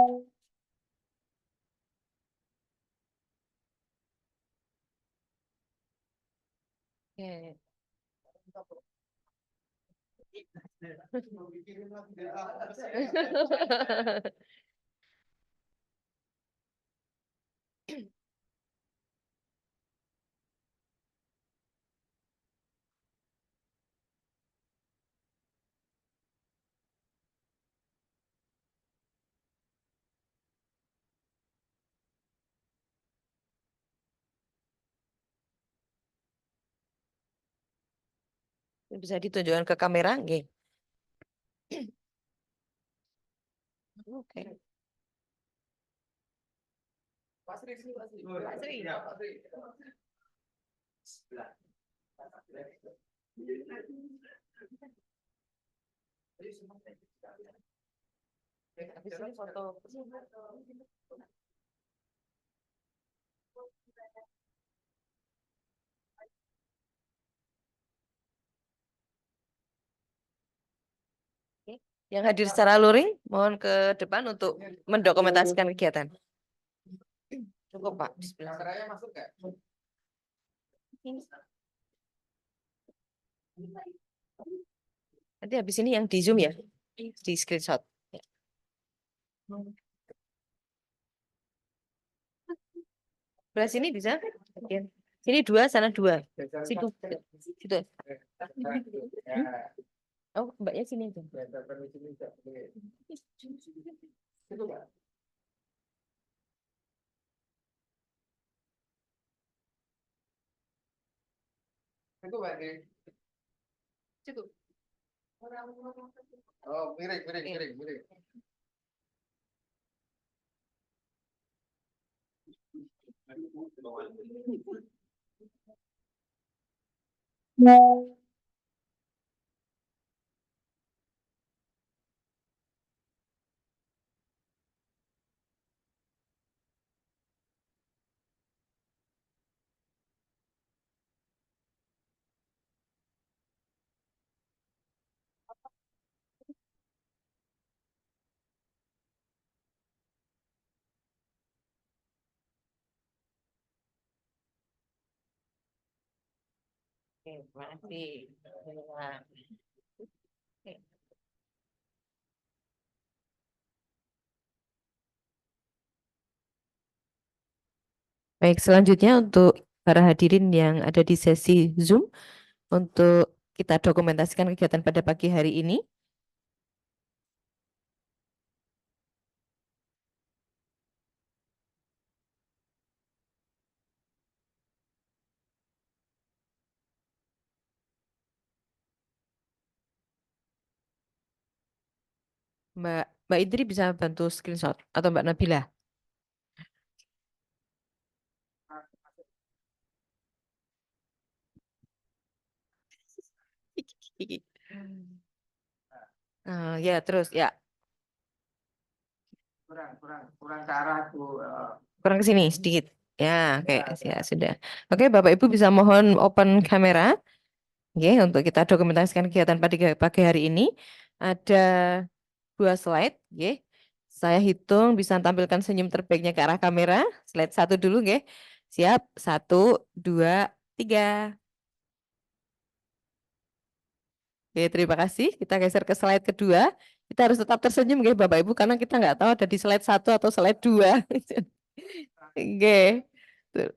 Bisa ditunjukkan ke kamera nggih. Oke. Pak Sri. Habis ini foto. Oke. Yang hadir secara luring, mohon ke depan untuk mendokumentasikan kegiatan. Cukup Pak. Bismillah. Nanti habis ini yang di Zoom ya. di screenshot. Ya. Sebelah sini bisa? Bagian. Sini 2, sana 2. Situ. Situ. Oh, mbaknya sini aja. Cukup. Oh, miring, Iya. miring. Oke, terima kasih. Nah, oke. Baik, selanjutnya untuk para hadirin yang ada di sesi Zoom, untuk kita dokumentasikan kegiatan pada pagi hari ini. Mbak Idri bisa bantu screenshot atau Mbak Nabila? Ya, terus ya. Kurang ke arah tuh. Kurang ke sini sedikit. Ya, oke, ya sudah. Oke, Bapak Ibu bisa mohon open kamera. Oke, untuk kita dokumentasikan kegiatan pada pagi hari ini. Ada 2 slide, oke. Saya hitung bisa tampilkan senyum terbaiknya ke arah kamera. Slide 1 dulu, oke. Siap, 1, 2, 3. Oke, terima kasih. Kita geser ke slide kedua. Kita harus tetap tersenyum, oke, Bapak Ibu, karena kita nggak tahu ada di slide 1 atau slide 2. Oke. Tuh.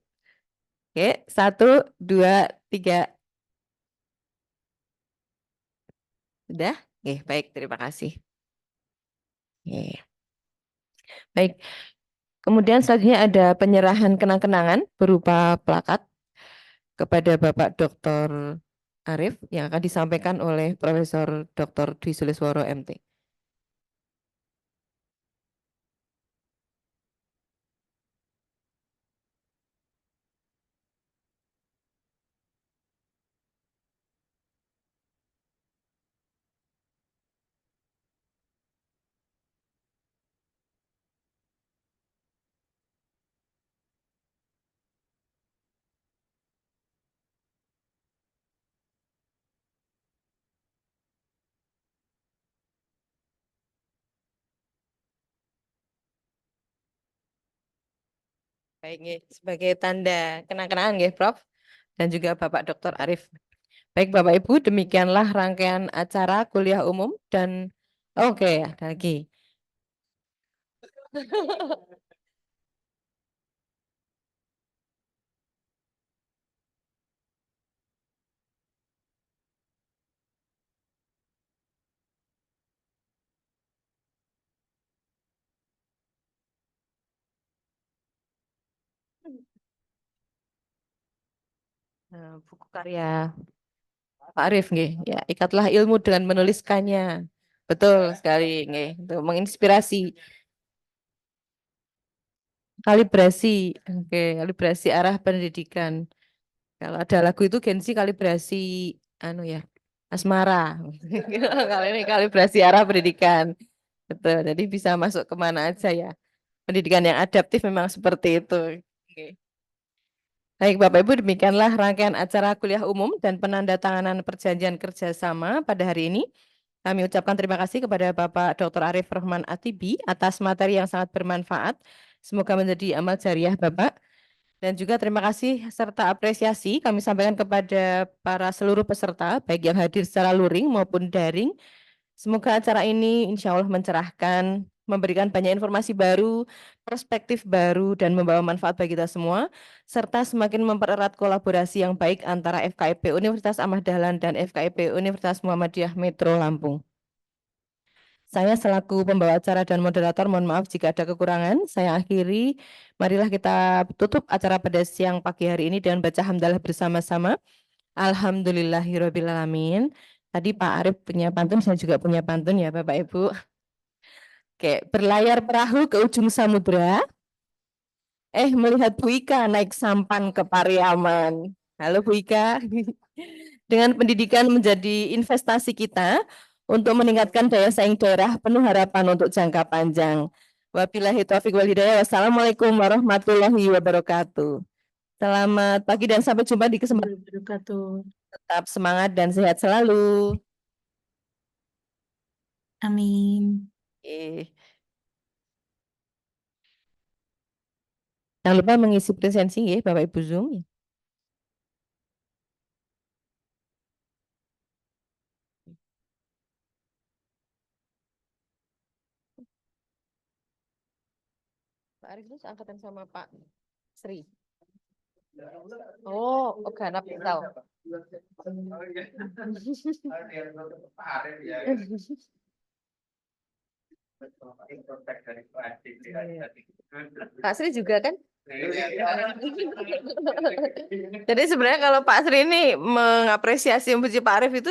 Oke, 1, 2, 3. Sudah? Oke, baik, terima kasih. Oke. Baik. Kemudian selanjutnya ada penyerahan kenang-kenangan berupa plakat kepada Bapak Dr. Arif yang akan disampaikan oleh Profesor Dr. Dwi Sulisworo MT. Baik, nggih. Sebagai tanda kenang-kenangan nggih, Prof. Dan juga Bapak Dr. Arif. Baik, Bapak Ibu, demikianlah rangkaian acara kuliah umum dan oke, ada lagi. Buku karya Pak Arif nggih. Ya, ikatlah ilmu dengan menuliskannya. Betul sekali nggih. Untuk menginspirasi kalibrasi. Oke, kalibrasi arah pendidikan. Kalau ada lagu itu Gensi kalibrasi anu ya, asmara. Kalau ini kalibrasi arah pendidikan. Betul. Jadi bisa masuk kemana aja ya. Pendidikan yang adaptif memang seperti itu. Oke. Baik, Bapak Ibu, demikianlah rangkaian acara kuliah umum dan penandatanganan perjanjian kerjasama pada hari ini. Kami ucapkan terima kasih kepada Bapak Dr. Arif Rahman Atibi atas materi yang sangat bermanfaat. Semoga menjadi amal jariah Bapak. Dan juga terima kasih serta apresiasi kami sampaikan kepada para seluruh peserta, baik yang hadir secara luring maupun daring, Semoga acara ini insya Allah mencerahkan, memberikan banyak informasi baru, perspektif baru, dan membawa manfaat bagi kita semua, serta semakin mempererat kolaborasi yang baik antara FKIP Universitas Ahmad Dahlan dan FKIP Universitas Muhammadiyah Metro Lampung. Saya selaku pembawa acara dan moderator, mohon maaf jika ada kekurangan. Saya akhiri, marilah kita tutup acara pada siang pagi hari ini dengan baca hamdalah bersama-sama. Alhamdulillahirrabbilalamin. Tadi Pak Arief punya pantun, saya juga punya pantun ya Bapak Ibu. Oke, berlayar perahu ke ujung samudra, melihat Bu Ika naik sampan ke Pariaman. Halo Bu Ika. Dengan pendidikan menjadi investasi kita untuk meningkatkan daya saing daerah, penuh harapan untuk jangka panjang. Wabillahi taufiq wal hidayah. Wassalamualaikum warahmatullahi wabarakatuh. Selamat pagi dan sampai jumpa di kesempatan. Wabarakatuh. Tetap semangat dan sehat selalu. Amin. Jangan lupa mengisi presensi ya Bapak Ibu Zoom. Pak Arief itu angkatan sama Pak Sri. Oh, ganap tahu. Pak Sri juga kan? Jadi sebenarnya kalau Pak Sri ini mengapresiasi memuji Pak Arief itu